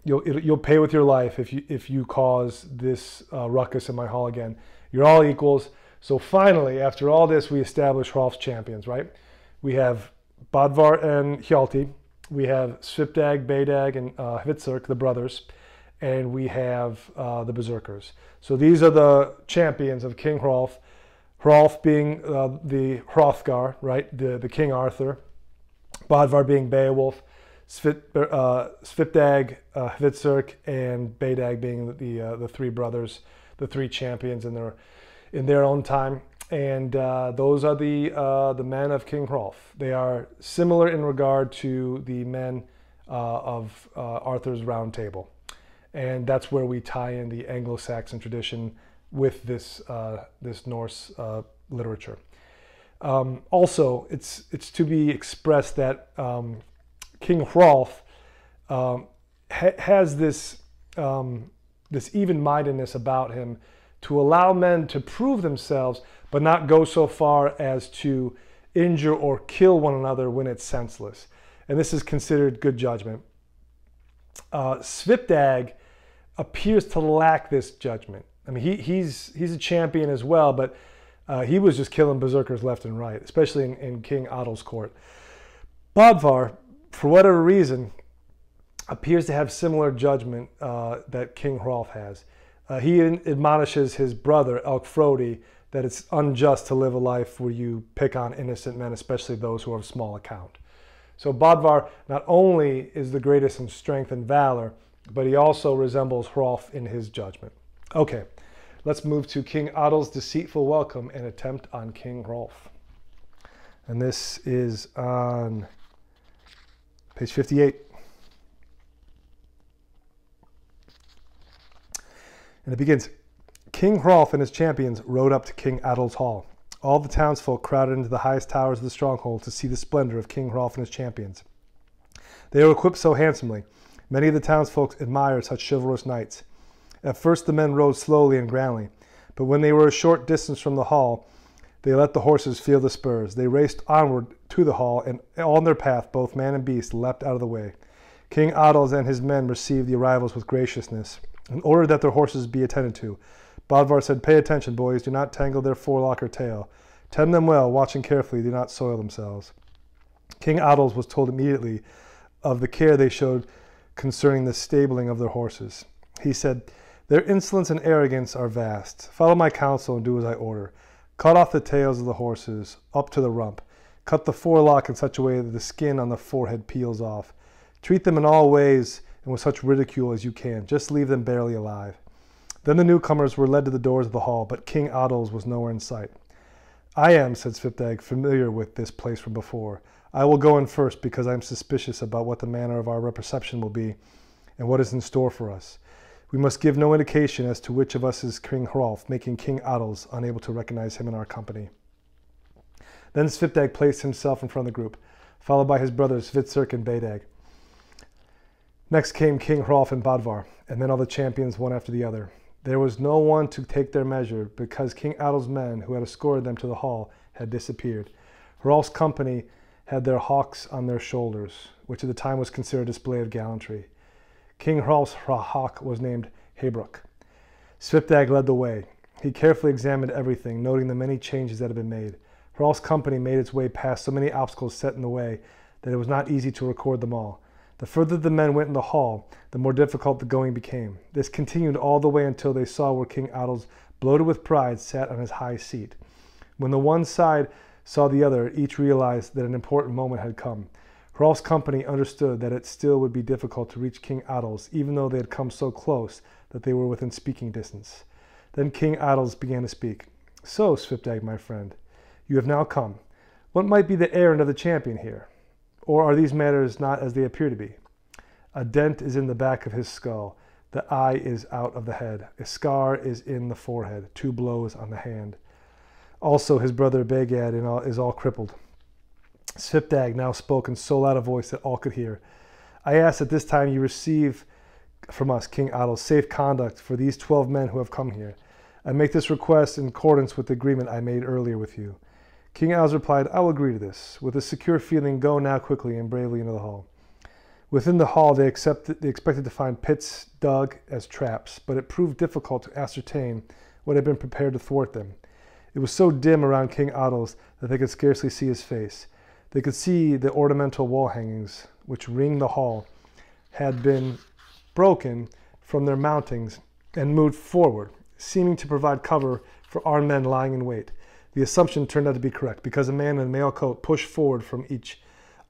You'll pay with your life if you cause this ruckus in my hall again. You're all equals. So finally, after all this, we establish Hrolf's champions, right? We have Badvar and Helti. We have Svipdag, Bedag, and Hvitserk, the brothers, and we have the berserkers. So these are the champions of King Hrolf. Hrolf being the Hrothgar, right, the King Arthur. Badvar being Beowulf. Svipdag, Hvitserk, and Bedag being the three brothers, the three champions in their own time. And those are the men of King Hrolf. They are similar in regard to the men of Arthur's Round Table. And that's where we tie in the Anglo-Saxon tradition with this, this Norse literature. Also, it's to be expressed that King Hrolf has this, this even-mindedness about him to allow men to prove themselves, but not go so far as to injure or kill one another when it's senseless. And this is considered good judgment. Svipdag appears to lack this judgment. I mean, he's a champion as well, but he was just killing berserkers left and right, especially in King Adil's court. Badvar, for whatever reason, appears to have similar judgment that King Hrolf has. He admonishes his brother, Elkfrodi, that it's unjust to live a life where you pick on innocent men, especially those who are of small account. So Bodvar not only is the greatest in strength and valor, but he also resembles Hrolf in his judgment. Okay, let's move to King Adil's deceitful welcome and attempt on King Hrolf. And this is on page 58. And it begins, King Hrolf and his champions rode up to King Adil's hall. All the townsfolk crowded into the highest towers of the stronghold to see the splendor of King Hrolf and his champions. They were equipped so handsomely. Many of the townsfolk admired such chivalrous knights. At first the men rode slowly and grandly, but when they were a short distance from the hall, they let the horses feel the spurs. They raced onward to the hall, and on their path both man and beast leapt out of the way. King Adils and his men received the arrivals with graciousness, and ordered that their horses be attended to. Badvar said, "Pay attention, boys. Do not tangle their forelock or tail. Tend them well, watching carefully. Do not soil themselves." King Adils was told immediately of the care they showed concerning the stabling of their horses. He said, "Their insolence and arrogance are vast. Follow my counsel and do as I order. Cut off the tails of the horses up to the rump. Cut the forelock in such a way that the skin on the forehead peels off. Treat them in all ways and with such ridicule as you can. Just leave them barely alive." Then the newcomers were led to the doors of the hall, but King Adils was nowhere in sight. "I am," said Svipdag, "familiar with this place from before. I will go in first because I am suspicious about what the manner of our reception will be and what is in store for us. We must give no indication as to which of us is King Hrolf, making King Adils unable to recognize him in our company." Then Svipdag placed himself in front of the group, followed by his brothers Svitserk and Bedag. Next came King Hrolf and Badvar, and then all the champions one after the other. There was no one to take their measure, because King Adil's men, who had escorted them to the hall, had disappeared. Hrolf's company had their hawks on their shoulders, which at the time was considered a display of gallantry. King Hrolf's hawk was named Hebruk. Svipdag led the way. He carefully examined everything, noting the many changes that had been made. Hrolf's company made its way past so many obstacles set in the way that it was not easy to record them all. The further the men went in the hall, the more difficult the going became. This continued all the way until they saw where King Adils, bloated with pride, sat on his high seat. When the one side saw the other, each realized that an important moment had come. Hrolf's company understood that it still would be difficult to reach King Adils, even though they had come so close that they were within speaking distance. Then King Adils began to speak. "So, Svipdag, my friend, you have now come. What might be the errand of the champion here? Or are these matters not as they appear to be? A dent is in the back of his skull. The eye is out of the head. A scar is in the forehead. 2 blows on the hand. Also his brother Begad is all crippled." Svipdag now spoke in so loud a voice that all could hear. "I ask that this time you receive from us, King Adils, safe conduct for these 12 men who have come here. I make this request in accordance with the agreement I made earlier with you." King Adils replied, "I will agree to this. With a secure feeling, go now quickly and bravely into the hall." Within the hall, they expected to find pits dug as traps, but it proved difficult to ascertain what had been prepared to thwart them. It was so dim around King Adils that they could scarcely see his face. They could see the ornamental wall hangings, which ringed the hall, had been broken from their mountings and moved forward, seeming to provide cover for armed men lying in wait. The assumption turned out to be correct, because a man in a mail coat pushed forward from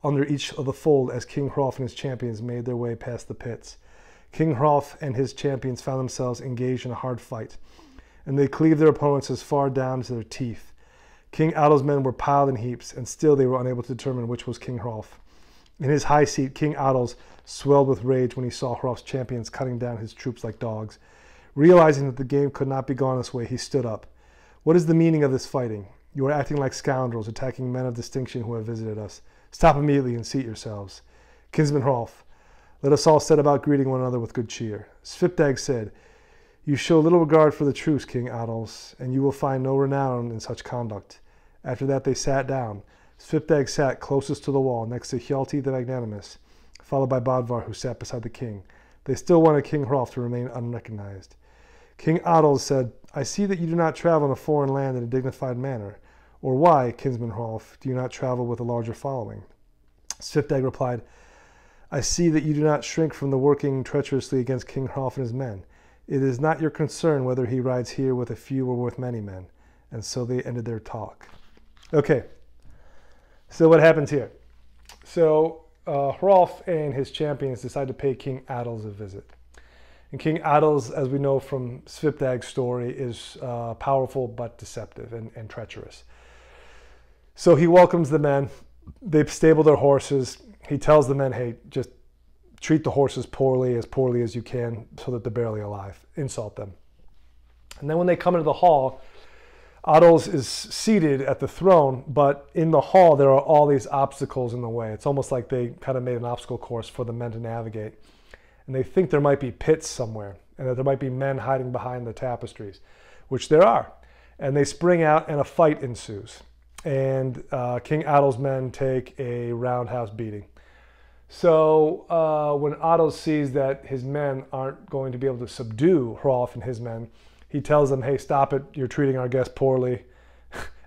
under each of the fold as King Hrolf and his champions made their way past the pits. King Hrolf and his champions found themselves engaged in a hard fight, and they cleaved their opponents as far down as their teeth. King Adil's men were piled in heaps, and still they were unable to determine which was King Hrolf. In his high seat, King Adils swelled with rage when he saw Hrolf's champions cutting down his troops like dogs. Realizing that the game could not be gone this way, he stood up. "What is the meaning of this fighting? You are acting like scoundrels, attacking men of distinction who have visited us. Stop immediately and seat yourselves. Kinsman Hrolf, let us all set about greeting one another with good cheer." Svipdag said, "You show little regard for the truce, King Adils, and you will find no renown in such conduct." After that they sat down. Svipdag sat closest to the wall, next to Helti the Magnanimous, followed by Badvar, who sat beside the king. They still wanted King Hrolf to remain unrecognized. King Adils said, "I see that you do not travel in a foreign land in a dignified manner. Or why, Kinsman Hrolf, do you not travel with a larger following?" Svipdag replied, "I see that you do not shrink from the working treacherously against King Hrolf and his men. It is not your concern whether he rides here with a few or with many men." And so they ended their talk. Okay, so what happens here? So Hrolf and his champions decide to pay King Adils a visit. And King Adils, as we know from Svipdag's story, is powerful but deceptive and treacherous. So he welcomes the men. They stable their horses. He tells the men, "Hey, just treat the horses poorly as you can so that they're barely alive. Insult them." And then when they come into the hall, Adils is seated at the throne, but in the hall there are all these obstacles in the way. It's almost like they kind of made an obstacle course for the men to navigate. And they think there might be pits somewhere, and that there might be men hiding behind the tapestries, which there are. And they spring out, and a fight ensues. And King Adil's men take a roundhouse beating. So when Otto sees that his men aren't going to be able to subdue Hrolf and his men, he tells them, "Hey, stop it. You're treating our guest poorly,"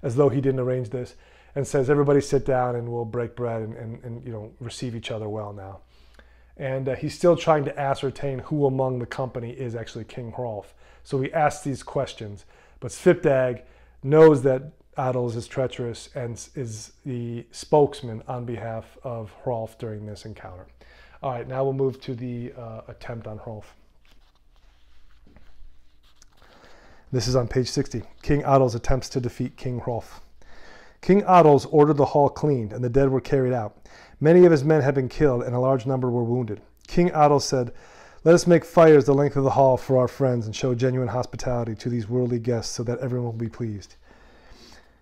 as though he didn't arrange this, and says, "Everybody sit down and we'll break bread and receive each other well now." And he's still trying to ascertain who among the company is actually King Hrolf. So he asks these questions. But Svipdag knows that Adils is treacherous and is the spokesman on behalf of Hrolf during this encounter. All right, now we'll move to the attempt on Hrolf. This is on page 60. King Adils attempts to defeat King Hrolf. King Adils ordered the hall cleaned, and the dead were carried out. Many of his men had been killed, and a large number were wounded. King Adils said, "Let us make fires the length of the hall for our friends and show genuine hospitality to these worldly guests so that everyone will be pleased."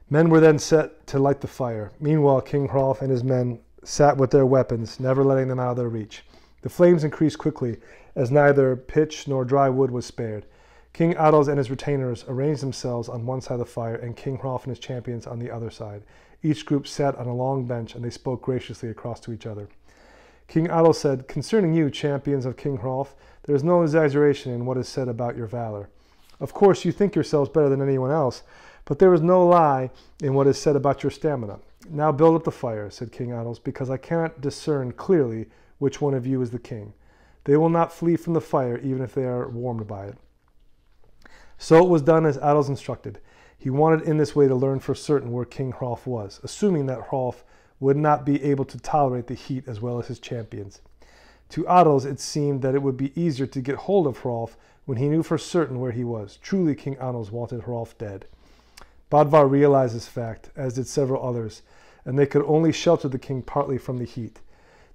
Men were then set to light the fire. Meanwhile, King Hrolf and his men sat with their weapons, never letting them out of their reach. The flames increased quickly, as neither pitch nor dry wood was spared. King Adils and his retainers arranged themselves on one side of the fire, and King Hrolf and his champions on the other side. Each group sat on a long bench, and they spoke graciously across to each other. King Adils said, "Concerning you, champions of King Hrolf, there is no exaggeration in what is said about your valor. Of course, you think yourselves better than anyone else, but there is no lie in what is said about your stamina. Now build up the fire," said King Adils, "because I cannot discern clearly which one of you is the king. They will not flee from the fire, even if they are warmed by it." So it was done as Adils instructed. He wanted in this way to learn for certain where King Hrolf was, assuming that Hrolf would not be able to tolerate the heat as well as his champions. To Adils it seemed that it would be easier to get hold of Hrolf when he knew for certain where he was. Truly King Adils wanted Hrolf dead. Badvar realized this fact, as did several others, and they could only shelter the king partly from the heat.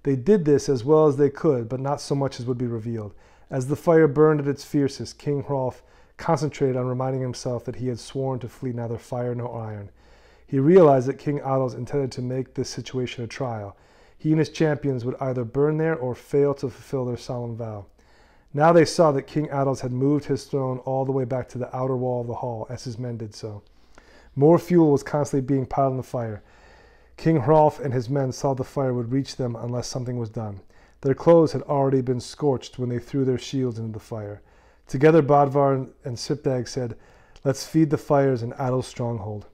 They did this as well as they could, but not so much as would be revealed. As the fire burned at its fiercest, King Hrolf concentrated on reminding himself that he had sworn to flee neither fire nor iron. He realized that King Adils intended to make this situation a trial. He and his champions would either burn there or fail to fulfill their solemn vow. Now they saw that King Adils had moved his throne all the way back to the outer wall of the hall, as his men did so. More fuel was constantly being piled on the fire. King Hrolf and his men saw the fire would reach them unless something was done. Their clothes had already been scorched when they threw their shields into the fire. Together Bodvar and Svipdag said, "Let's feed the fires in Adils' stronghold."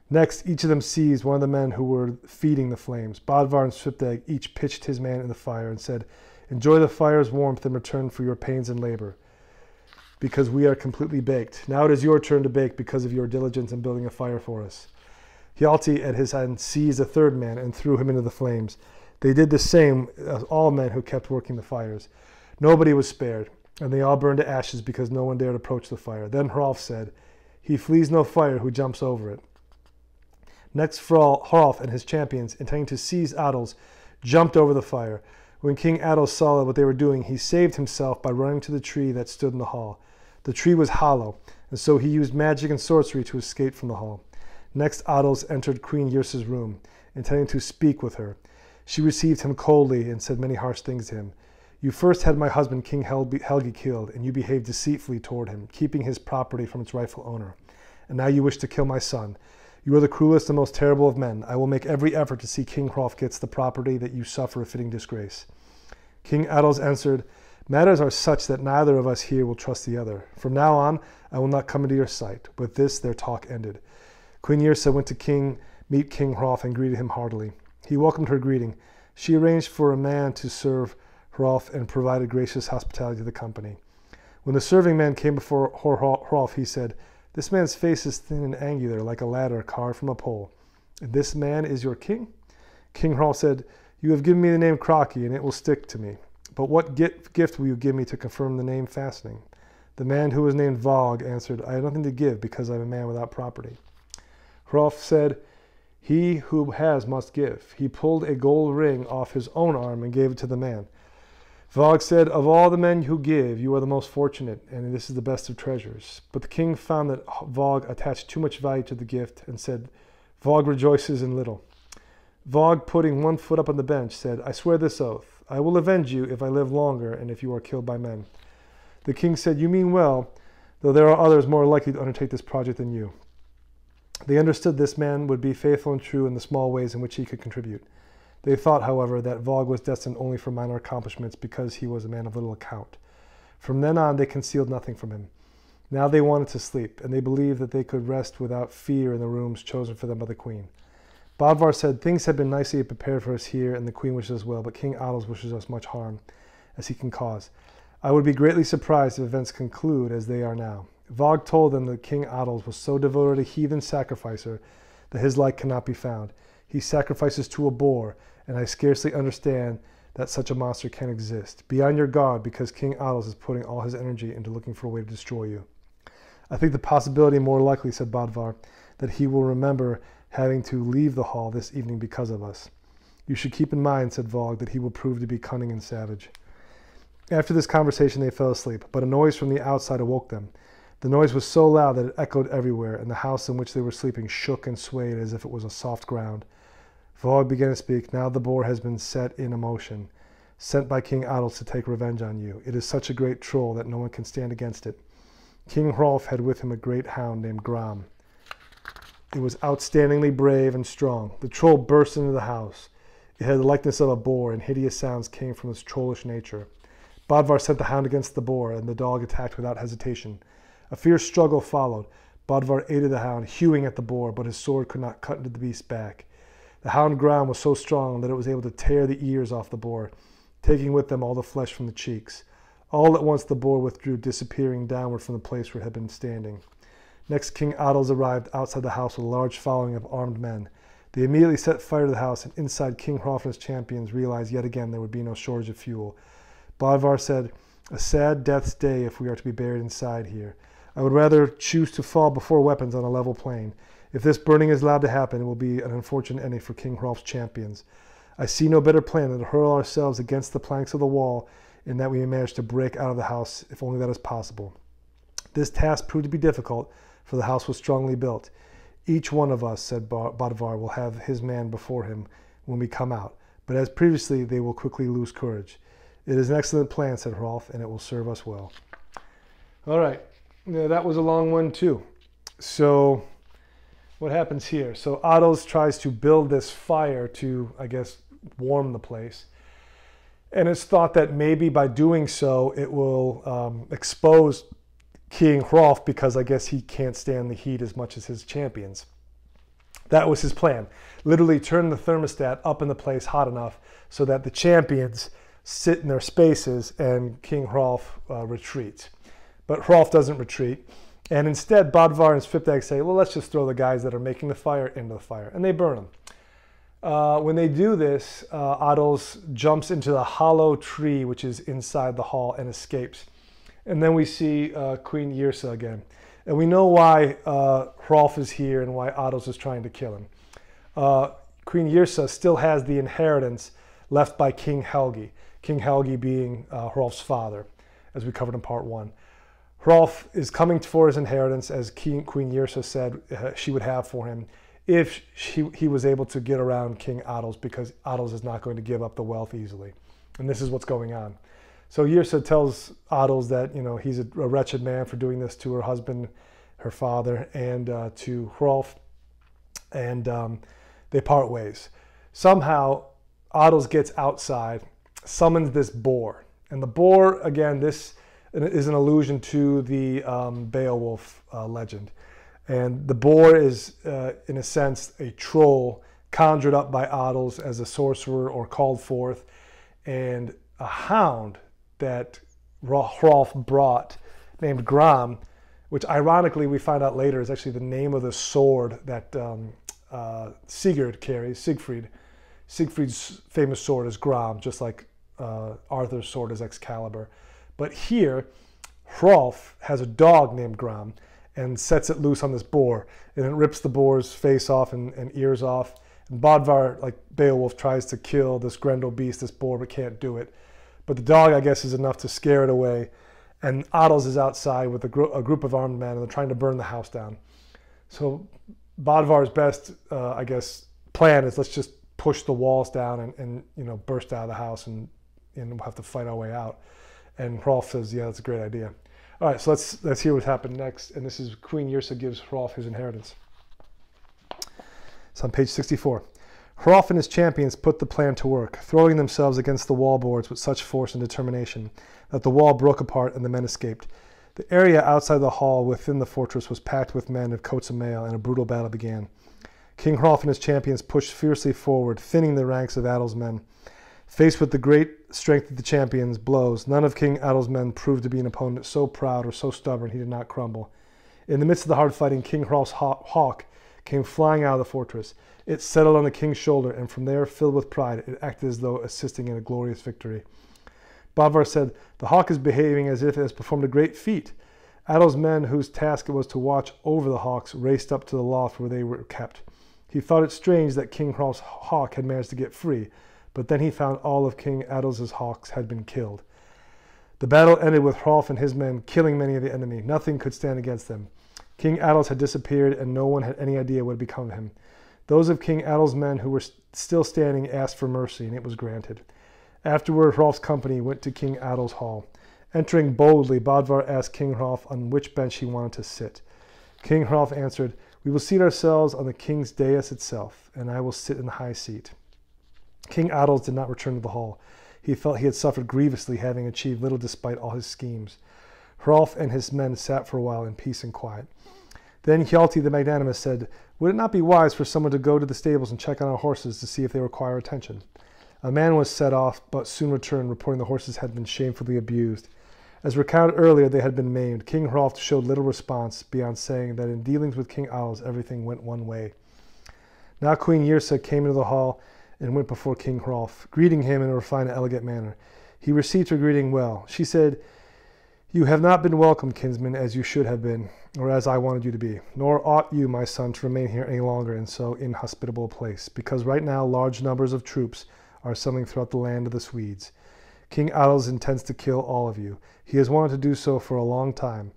Next, each of them seized one of the men who were feeding the flames. Bodvar and Svipdag each pitched his man in the fire and said, "Enjoy the fire's warmth in return for your pains and labor, because we are completely baked. Now it is your turn to bake because of your diligence in building a fire for us." Helti at his hand seized a third man and threw him into the flames. They did the same as all men who kept working the fires. Nobody was spared, and they all burned to ashes because no one dared approach the fire. Then Hrolf said, "He flees no fire who jumps over it." Next, Hrolf and his champions, intending to seize Adils, jumped over the fire. When King Adils saw what they were doing, he saved himself by running to the tree that stood in the hall. The tree was hollow, and so he used magic and sorcery to escape from the hall. Next, Adils entered Queen Yrsa's room, intending to speak with her. She received him coldly and said many harsh things to him. You first had my husband, King Helgi, killed, and you behaved deceitfully toward him, keeping his property from its rightful owner. And now you wish to kill my son. You are the cruelest and most terrible of men. I will make every effort to see King Hrolf gets the property that you suffer a fitting disgrace. King Adils answered, Matters are such that neither of us here will trust the other. From now on, I will not come into your sight. With this, their talk ended. Queen Yrsa went to meet King Hrolf and greeted him heartily. He welcomed her greeting. She arranged for a man to serve Hrolf and provided gracious hospitality to the company. When the serving man came before Hrolf, he said, This man's face is thin and angular, like a ladder carved from a pole. And this man is your king? King Hrolf said, You have given me the name Kraki, and it will stick to me. But what gift will you give me to confirm the name fastening? The man who was named Vog answered, I have nothing to give because I am a man without property. Hrolf said, He who has must give. He pulled a gold ring off his own arm and gave it to the man. Vog said, Of all the men who give, you are the most fortunate, and this is the best of treasures. But the king found that Vog attached too much value to the gift and said, Vog rejoices in little. Vog, putting one foot up on the bench, said, I swear this oath. I will avenge you if I live longer and if you are killed by men. The king said, You mean well, though there are others more likely to undertake this project than you. They understood this man would be faithful and true in the small ways in which he could contribute. They thought, however, that Vog was destined only for minor accomplishments because he was a man of little account. From then on, they concealed nothing from him. Now they wanted to sleep, and they believed that they could rest without fear in the rooms chosen for them by the queen. Badvar said, Things have been nicely prepared for us here, and the queen wishes us well, but King Adils wishes us much harm, as he can cause. I would be greatly surprised if events conclude as they are now. Vog told them that King Adils was so devoted a heathen sacrificer that his like cannot be found. He sacrifices to a boar, and I scarcely understand that such a monster can exist. Be on your guard, because King Adils is putting all his energy into looking for a way to destroy you. I think the possibility more likely, said Badvar, that he will remember having to leave the hall this evening because of us. You should keep in mind, said Vog, that he will prove to be cunning and savage. After this conversation they fell asleep, but a noise from the outside awoke them. The noise was so loud that it echoed everywhere, and the house in which they were sleeping shook and swayed as if it was a soft ground. Vog began to speak. Now the boar has been set in motion, sent by King Adils to take revenge on you. It is such a great troll that no one can stand against it. King Hrolf had with him a great hound named Gram. It was outstandingly brave and strong. The troll burst into the house. It had the likeness of a boar, and hideous sounds came from its trollish nature. Badvar sent the hound against the boar, and the dog attacked without hesitation. A fierce struggle followed. Badvar aided the hound, hewing at the boar, but his sword could not cut into the beast's back. The hound Gram was so strong that it was able to tear the ears off the boar, taking with them all the flesh from the cheeks. All at once the boar withdrew, disappearing downward from the place where it had been standing. Next, King Adils arrived outside the house with a large following of armed men. They immediately set fire to the house, and inside King Hrolf and his champions realized yet again there would be no shortage of fuel. Badvar said, A sad death's day if we are to be buried inside here. I would rather choose to fall before weapons on a level plain. If this burning is allowed to happen, it will be an unfortunate ending for King Hrolf's champions. I see no better plan than to hurl ourselves against the planks of the wall, in that we may manage to break out of the house, if only that is possible. This task proved to be difficult, for the house was strongly built. Each one of us, said Bodvar, will have his man before him when we come out, but as previously, they will quickly lose courage. It is an excellent plan, said Hrolf, and it will serve us well. All right, yeah, that was a long one too. So what happens here? So Adils tries to build this fire to, I guess, warm the place. And it's thought that maybe by doing so, it will expose King Hrolf, because I guess he can't stand the heat as much as his champions. That was his plan. Literally turn the thermostat up in the place hot enough so that the champions sit in their spaces and King Hrolf retreats. But Hrolf doesn't retreat. And instead, Bodvar and Svipdag say, well, let's just throw the guys that are making the fire into the fire. And they burn them. When they do this, Adils jumps into the hollow tree, which is inside the hall, and escapes. And then we see Queen Yrsa again. And we know why Hrolf is here and why Adils is trying to kill him. Queen Yrsa still has the inheritance left by King Helgi. King Helgi being Hrolf's father, as we covered in part 1. Hrolf is coming for his inheritance, as Queen Yrsa said she would have for him, if he was able to get around King Adils, because Adils is not going to give up the wealth easily. And this is what's going on. So Yrsa tells Adils that he's a wretched man for doing this to her husband, her father, and to Hrolf, and they part ways. Somehow Adils gets outside, summons this boar, and the boar, again, this is an allusion to the Beowulf legend. And the boar is, in a sense, a troll conjured up by Adils as a sorcerer or called forth, and a hound that Hrolf brought named Gram, which ironically we find out later is actually the name of the sword that Sigurd carries, Siegfried. Siegfried's famous sword is Gram, just like Arthur's sword is Excalibur. But here, Hrolf has a dog named Gram and sets it loose on this boar, and it rips the boar's face off and ears off. And Badvar, like Beowulf, tries to kill this Grendel beast, this boar, but can't do it. But the dog, I guess, is enough to scare it away. And Adils is outside with a group of armed men, and they're trying to burn the house down. So Bodvar's best, I guess, plan is let's just push the walls down and burst out of the house, and we'll have to fight our way out. And Hrolf says, yeah, that's a great idea. All right, so let's hear what happened next. And this is Queen Yrsa gives Hrolf his inheritance. It's on page 64. Hrolf and his champions put the plan to work, throwing themselves against the wall boards with such force and determination that the wall broke apart and the men escaped. The area outside the hall within the fortress was packed with men of coats of mail, and a brutal battle began. King Hrolf and his champions pushed fiercely forward, thinning the ranks of Adils' men. Faced with the great strength of the champions' blows, none of King Adils' men proved to be an opponent so proud or so stubborn he did not crumble. In the midst of the hard fighting, King Hrolf's hawk came flying out of the fortress. It settled on the king's shoulder, and from there, filled with pride, it acted as though assisting in a glorious victory. Badvar said, "The hawk is behaving as if it has performed a great feat." Adils' men, whose task it was to watch over the hawks, raced up to the loft where they were kept. He thought it strange that King Hrolf's hawk had managed to get free, but then he found all of King Adils' hawks had been killed. The battle ended with Hrolf and his men killing many of the enemy. Nothing could stand against them. King Adils had disappeared, and no one had any idea what had become of him. Those of King Adils' men who were still standing asked for mercy, and it was granted. Afterward, Hrolf's company went to King Adils' hall. Entering boldly, Badvar asked King Hrolf on which bench he wanted to sit. King Hrolf answered, "We will seat ourselves on the king's dais itself, and I will sit in the high seat." King Adils did not return to the hall. He felt he had suffered grievously, having achieved little despite all his schemes. Hrolf and his men sat for a while in peace and quiet. Then Helti the Magnanimous said, "Would it not be wise for someone to go to the stables and check on our horses to see if they require attention?" A man was set off, but soon returned, reporting the horses had been shamefully abused. As recounted earlier, they had been maimed. King Hrolf showed little response, beyond saying that in dealings with King Adils, everything went one way. Now Queen Yrsa came into the hall and went before King Hrolf, greeting him in a refined and elegant manner. He received her greeting well. She said, "You have not been welcomed, kinsman, as you should have been, or as I wanted you to be, nor ought you, my son, to remain here any longer in so inhospitable a place, because right now large numbers of troops are assembling throughout the land of the Swedes. King Adils intends to kill all of you. He has wanted to do so for a long time,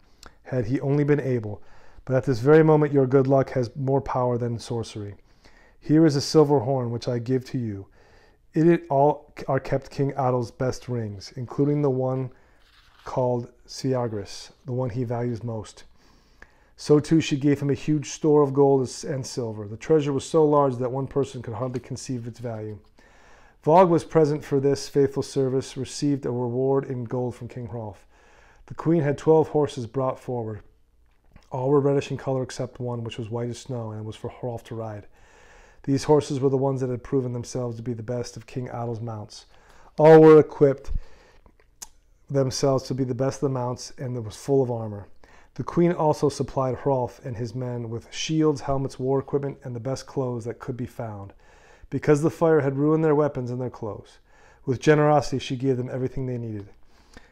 had he only been able, but at this very moment your good luck has more power than sorcery. Here is a silver horn which I give to you. In it all are kept King Adils' best rings, including the one called Siagris, the one he values most." So too she gave him a huge store of gold and silver. The treasure was so large that one person could hardly conceive its value. Vog was present for this faithful service, received a reward in gold from King Hrolf. The queen had 12 horses brought forward. All were reddish in color except one, which was white as snow, and was for Hrolf to ride. These horses were the ones that had proven themselves to be the best of King Adils' mounts. All were equipped themselves to be the best of the mounts, and it was full of armor. The queen also supplied Hrolf and his men with shields, helmets, war equipment, and the best clothes that could be found, because the fire had ruined their weapons and their clothes. With generosity she gave them everything they needed.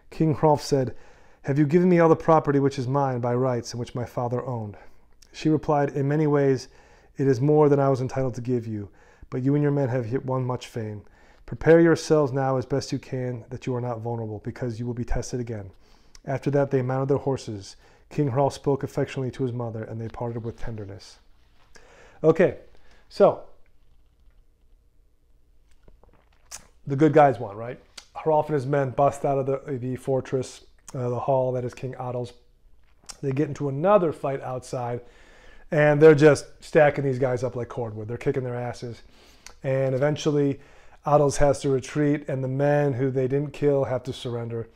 King Hrolf said, "Have you given me all the property which is mine by rights and which my father owned?" She replied, "In many ways It is more than I was entitled to give you, but you and your men have won much fame. Prepare yourselves now as best you can that you are not vulnerable, because you will be tested again." After that they mounted their horses. King Hrolf spoke affectionately to his mother, and they parted with tenderness. Okay, so the good guys won, right? Hrolf and his men bust out of the fortress, the hall that is King Adils. They get into another fight outside, and they're just stacking these guys up like cordwood. They're kicking their asses. And eventually Adils has to retreat, and the men who they didn't kill have to surrender.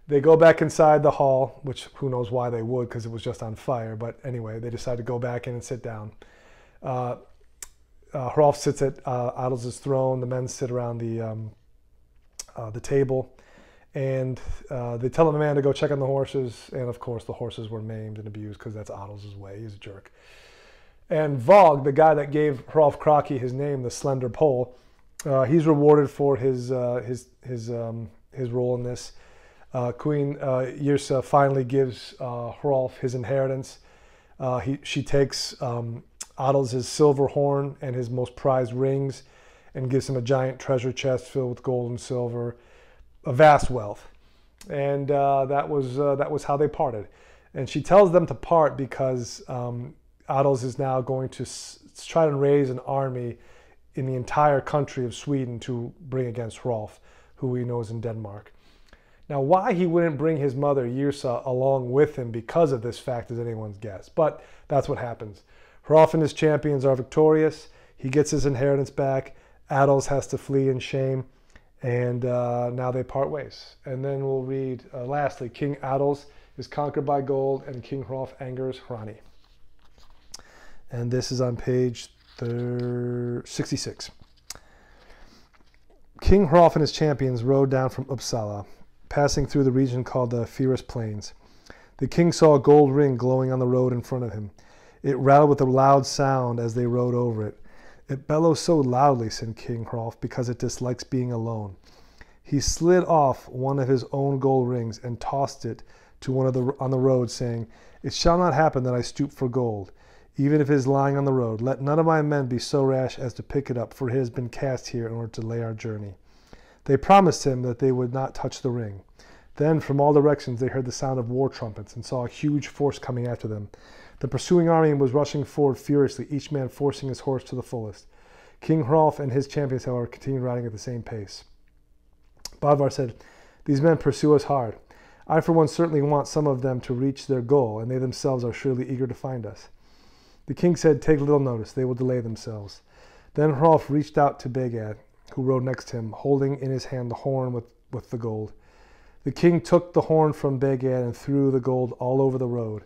They go back inside the hall, which who knows why they would, because it was just on fire. But anyway, they decide to go back in and sit down. Hrolf sits at Adils' throne. The men sit around the table. And they tell the man to go check on the horses. And of course, the horses were maimed and abused, because that's Adils' way. He's a jerk. And Vog, the guy that gave Hrolf Kraki his name, the Slender Pole, he's rewarded for his role in this. Queen Yrsa finally gives Hrolf his inheritance. She takes Adils' silver horn and his most prized rings, and gives him a giant treasure chest filled with gold and silver, a vast wealth. And that was how they parted. And she tells them to part because Adils is now going to try to raise an army in the entire country of Sweden to bring against Hrolf, who we know is in Denmark. Now, why he wouldn't bring his mother Yrsa along with him because of this fact is anyone's guess, but that's what happens. Hrolf and his champions are victorious. He gets his inheritance back. Adils has to flee in shame, and now they part ways. And then we'll read, lastly, King Adils is conquered by gold, and King Hrolf angers Hrani. And this is on page 66. King Hrolf and his champions rode down from Uppsala, passing through the region called the Fyrus Plains. The king saw a gold ring glowing on the road in front of him. It rattled with a loud sound as they rode over it. "It bellows so loudly," said King Hrolf, "because it dislikes being alone." He slid off one of his own gold rings and tossed it to one on the road, saying, "It shall not happen that I stoop for gold, even if it is lying on the road. Let none of my men be so rash as to pick it up, for it has been cast here in order to delay our journey." They promised him that they would not touch the ring. Then from all directions they heard the sound of war trumpets and saw a huge force coming after them. The pursuing army was rushing forward furiously, each man forcing his horse to the fullest. King Hrolf and his champions, however, continued riding at the same pace. Badvar said, "These men pursue us hard. I for one certainly want some of them to reach their goal, and they themselves are surely eager to find us." The king said, "Take little notice, they will delay themselves." Then Hrolf reached out to Begad, who rode next to him, holding in his hand the horn with the gold. The king took the horn from Begad and threw the gold all over the road.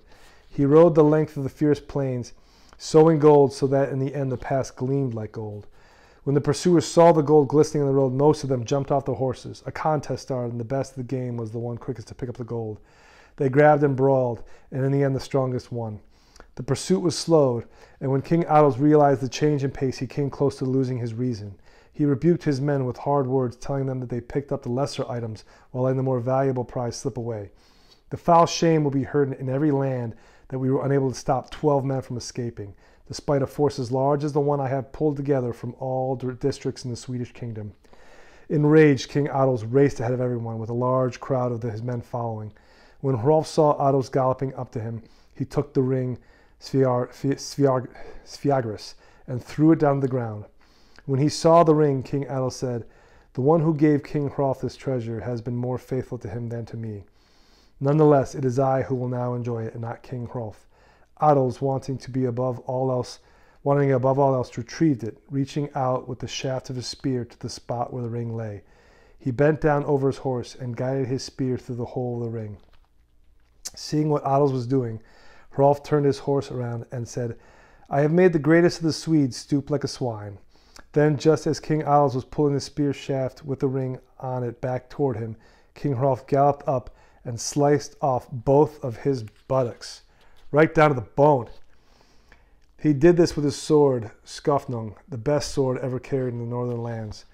He rode the length of the fierce plains, sowing gold so that in the end the pass gleamed like gold. When the pursuers saw the gold glistening on the road, most of them jumped off their horses. A contest started, and the best of the game was the one quickest to pick up the gold. They grabbed and brawled, and in the end the strongest won. The pursuit was slowed, and when King Adils realized the change in pace, he came close to losing his reason. He rebuked his men with hard words, telling them that they picked up the lesser items while letting the more valuable prize slip away. "The foul shame will be heard in every land that we were unable to stop 12 men from escaping, despite a force as large as the one I have pulled together from all districts in the Swedish kingdom." Enraged, King Adils raced ahead of everyone, with a large crowd of his men following. When Hrolf saw Adils galloping up to him, he took the ring Sviagris and threw it down to the ground. When he saw the ring, King Adils said, "The one who gave King Hrolf this treasure has been more faithful to him than to me. Nonetheless, it is I who will now enjoy it, and not King Hrolf." Adils, wanting above all else, retrieved it, reaching out with the shaft of his spear to the spot where the ring lay. He bent down over his horse and guided his spear through the hole of the ring. Seeing what Adils was doing, Hrolf turned his horse around and said, "I have made the greatest of the Swedes stoop like a swine." Then, just as King Adils was pulling the spear shaft with the ring on it back toward him, King Hrolf galloped up and sliced off both of his buttocks, right down to the bone. He did this with his sword, Skofnung, the best sword ever carried in the northern lands.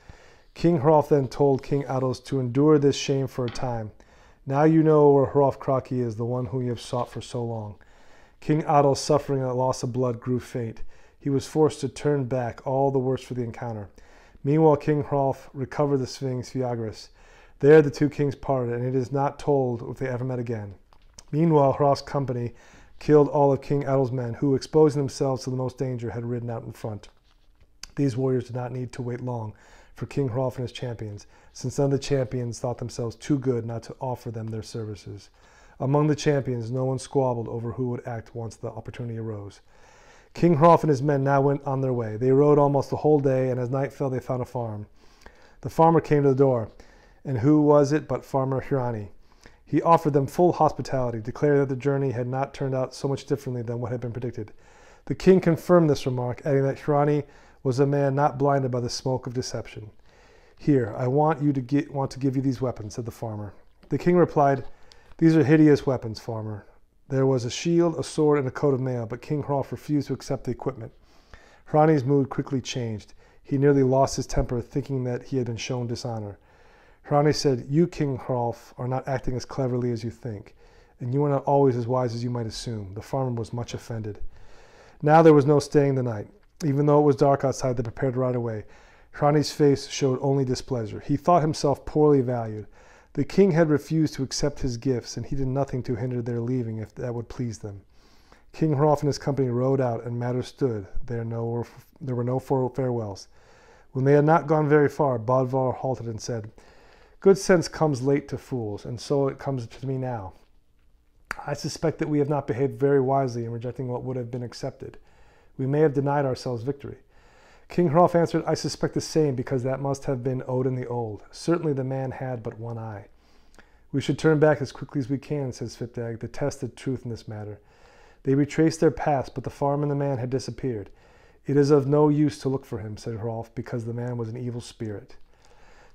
King Hrolf then told King Adils to endure this shame for a time. "Now you know where Hrolf Kraki is, the one whom you have sought for so long." King Adils, suffering a loss of blood, grew faint. he was forced to turn back, all the worse for the encounter. Meanwhile, King Hrolf recovered the Sphinx Sviagris. There the two kings parted, and it is not told if they ever met again. Meanwhile, Hrolf's company killed all of King Adil's men, who, exposing themselves to the most danger, had ridden out in front. These warriors did not need to wait long for King Hrolf and his champions, since none of the champions thought themselves too good not to offer them their services. Among the champions, no one squabbled over who would act once the opportunity arose. King Hrolf and his men now went on their way. They rode almost the whole day, and as night fell, they found a farm. The farmer came to the door, and who was it but Farmer Hrani? He offered them full hospitality, declared that the journey had not turned out so much differently than what had been predicted. The king confirmed this remark, adding that Hrani was a man not blinded by the smoke of deception. "Here, I want to give you these weapons," said the farmer. The king replied, "These are hideous weapons, farmer." There was a shield, a sword, and a coat of mail, but King Hrolf refused to accept the equipment. Hrani's mood quickly changed. He nearly lost his temper, thinking that he had been shown dishonor. Hrani said, "You, King Hrolf, are not acting as cleverly as you think, and you are not always as wise as you might assume." The farmer was much offended. Now there was no staying the night. Even though it was dark outside, they prepared to ride away. Hrani's face showed only displeasure. He thought himself poorly valued. The king had refused to accept his gifts, and he did nothing to hinder their leaving if that would please them. King Hrolf and his company rode out, and matters stood. There were no farewells. When they had not gone very far, Badvar halted and said, "Good sense comes late to fools, and so it comes to me now. I suspect that we have not behaved very wisely in rejecting what would have been accepted. We may have denied ourselves victory." King Hrolf answered, "I suspect the same, because that must have been Odin the Old. Certainly the man had but one eye." "We should turn back as quickly as we can," said Svipdag, "to test the truth in this matter." They retraced their paths, but the farm and the man had disappeared. "It is of no use to look for him," said Hrolf, "because the man was an evil spirit."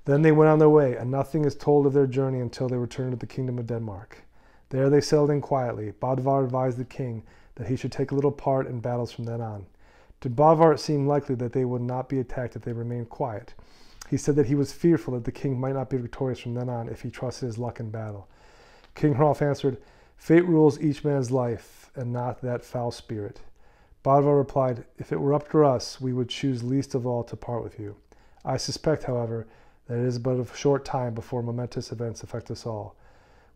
Then they went on their way, and nothing is told of their journey until they returned to the kingdom of Denmark. There they settled in quietly. Bodvar advised the king that he should take a little part in battles from then on. To Badvar it seemed likely that they would not be attacked if they remained quiet. He said that he was fearful that the king might not be victorious from then on if he trusted his luck in battle. King Hrolf answered, "Fate rules each man's life, and not that foul spirit." Badvar replied, "If it were up to us, we would choose least of all to part with you. I suspect, however, that it is but a short time before momentous events affect us all."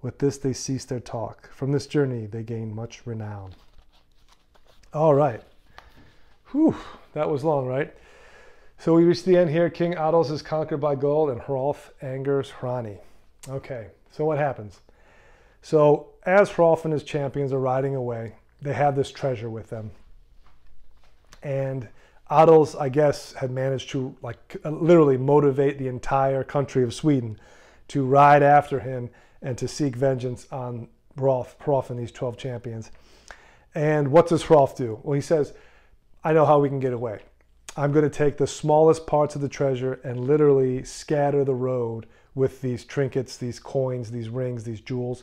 With this they ceased their talk. From this journey they gained much renown. All right. Whew, that was long, right? So we reached the end here. King Adils is conquered by gold, and Hrolf angers Hrani. Okay, so what happens? So as Hrolf and his champions are riding away, they have this treasure with them. And Adils, I guess, had managed to literally motivate the entire country of Sweden to ride after him and to seek vengeance on Hrolf and these 12 champions. And what does Hrolf do? Well, he says, "I know how we can get away. I'm going to take the smallest parts of the treasure and literally scatter the road with these trinkets, these coins, these rings, these jewels.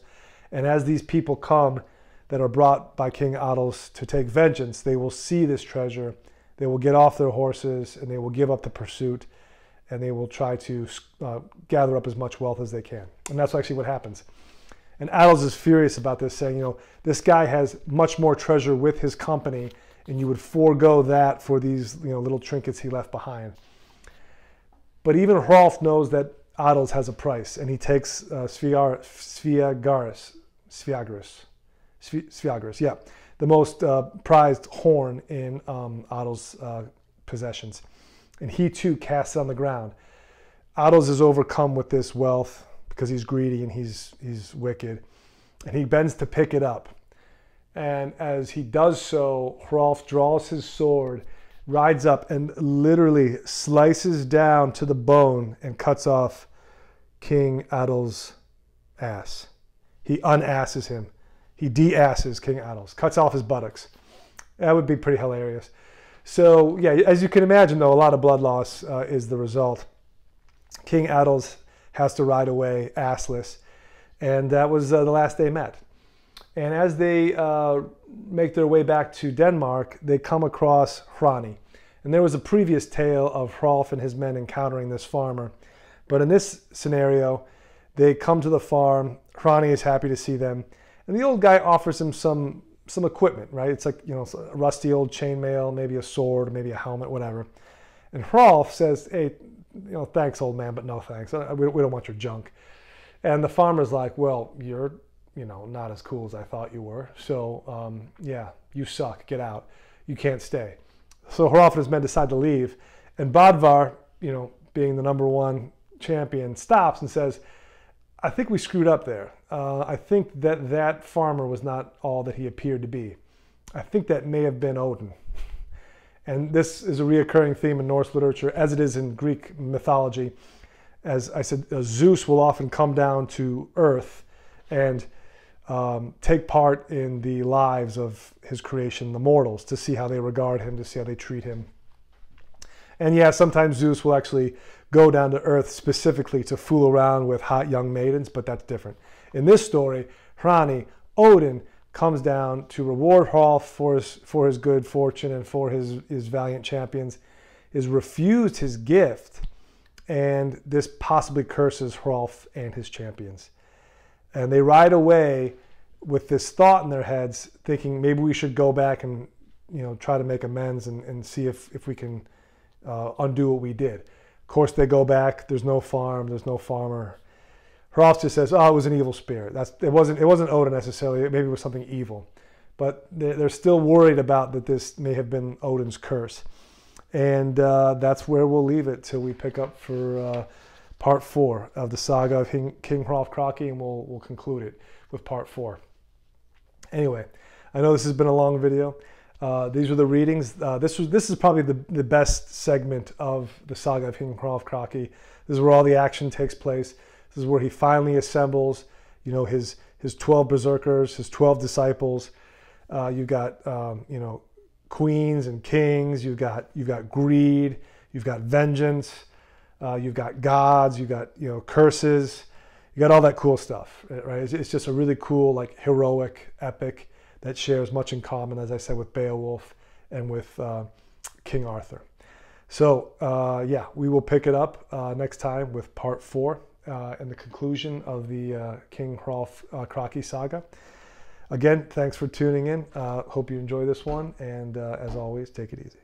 And as these people come that are brought by King Adils to take vengeance, they will see this treasure. They will get off their horses and they will give up the pursuit, and they will try to gather up as much wealth as they can." And that's actually what happens. And Adils is furious about this, saying, this guy has much more treasure with his company, and you would forego that for these little trinkets he left behind. But even Hrolf knows that Adils has a price, and he takes Sviagris, yeah, the most prized horn in Adils' possessions. And he too casts it on the ground. Adils is overcome with this wealth because he's greedy and he's wicked, and he bends to pick it up. And as he does so, Hrolf draws his sword, rides up, and literally slices down to the bone and cuts off King Adils' ass. He unasses him. He de-asses King Adils, cuts off his buttocks. That would be pretty hilarious. So, yeah, as you can imagine, though, a lot of blood loss is the result. King Adils has to ride away assless, and that was the last they met. And as they make their way back to Denmark, they come across Hrani. And there was a previous tale of Hrolf and his men encountering this farmer. But in this scenario, they come to the farm. Hrani is happy to see them. And the old guy offers him some some equipment, right? It's like, you know, a rusty old chainmail, maybe a sword, maybe a helmet, whatever. And Hrolf says, hey, you know, thanks, old man, but no thanks. We don't want your junk. And the farmer's like, well, you're, you know, not as cool as I thought you were. So, yeah, you suck. Get out. You can't stay. So Hrolf and his men decide to leave. And Badvar, you know, being the #1 champion, stops and says, I think we screwed up there. I think that farmer was not all that he appeared to be. I think that may have been Odin. And this is a reoccurring theme in Norse literature, as it is in Greek mythology. As I said, Zeus will often come down to Earth and take part in the lives of his creation, the mortals, to see how they regard him, to see how they treat him. And yeah, sometimes Zeus will actually go down to Earth specifically to fool around with hot young maidens, but that's different. In this story, Hrani, Odin, comes down to reward Hrolf for his good fortune and for his valiant champions, is refused his gift, and this possibly curses Hrolf and his champions. And they ride away with this thought in their heads, thinking maybe we should go back and, you know, try to make amends and see if we can undo what we did. Of course, they go back. There's no farm. There's no farmer. Hrolf just says, "Oh, it was an evil spirit. It wasn't Odin necessarily. Maybe it was something evil." But they're still worried about that this may have been Odin's curse. And that's where we'll leave it till we pick up for part 4 of the saga of King Hrolf Kraki, and we'll conclude it with part 4. Anyway, I know this has been a long video. These are the readings. This is probably the best segment of the saga of King Hrolf Kraki. This is where all the action takes place. This is where he finally assembles, you know, his 12 berserkers, his 12 disciples. You've got you know, queens and kings. You've got greed. You've got vengeance. You've got gods. You've got, you know, curses. You got all that cool stuff, right? It's just a really cool, like, heroic epic that shares much in common, as I said, with Beowulf and with King Arthur. So yeah, we will pick it up next time with part 4 and the conclusion of the King Hrolf Kraki saga. Again, thanks for tuning in. Hope you enjoy this one, and as always, take it easy.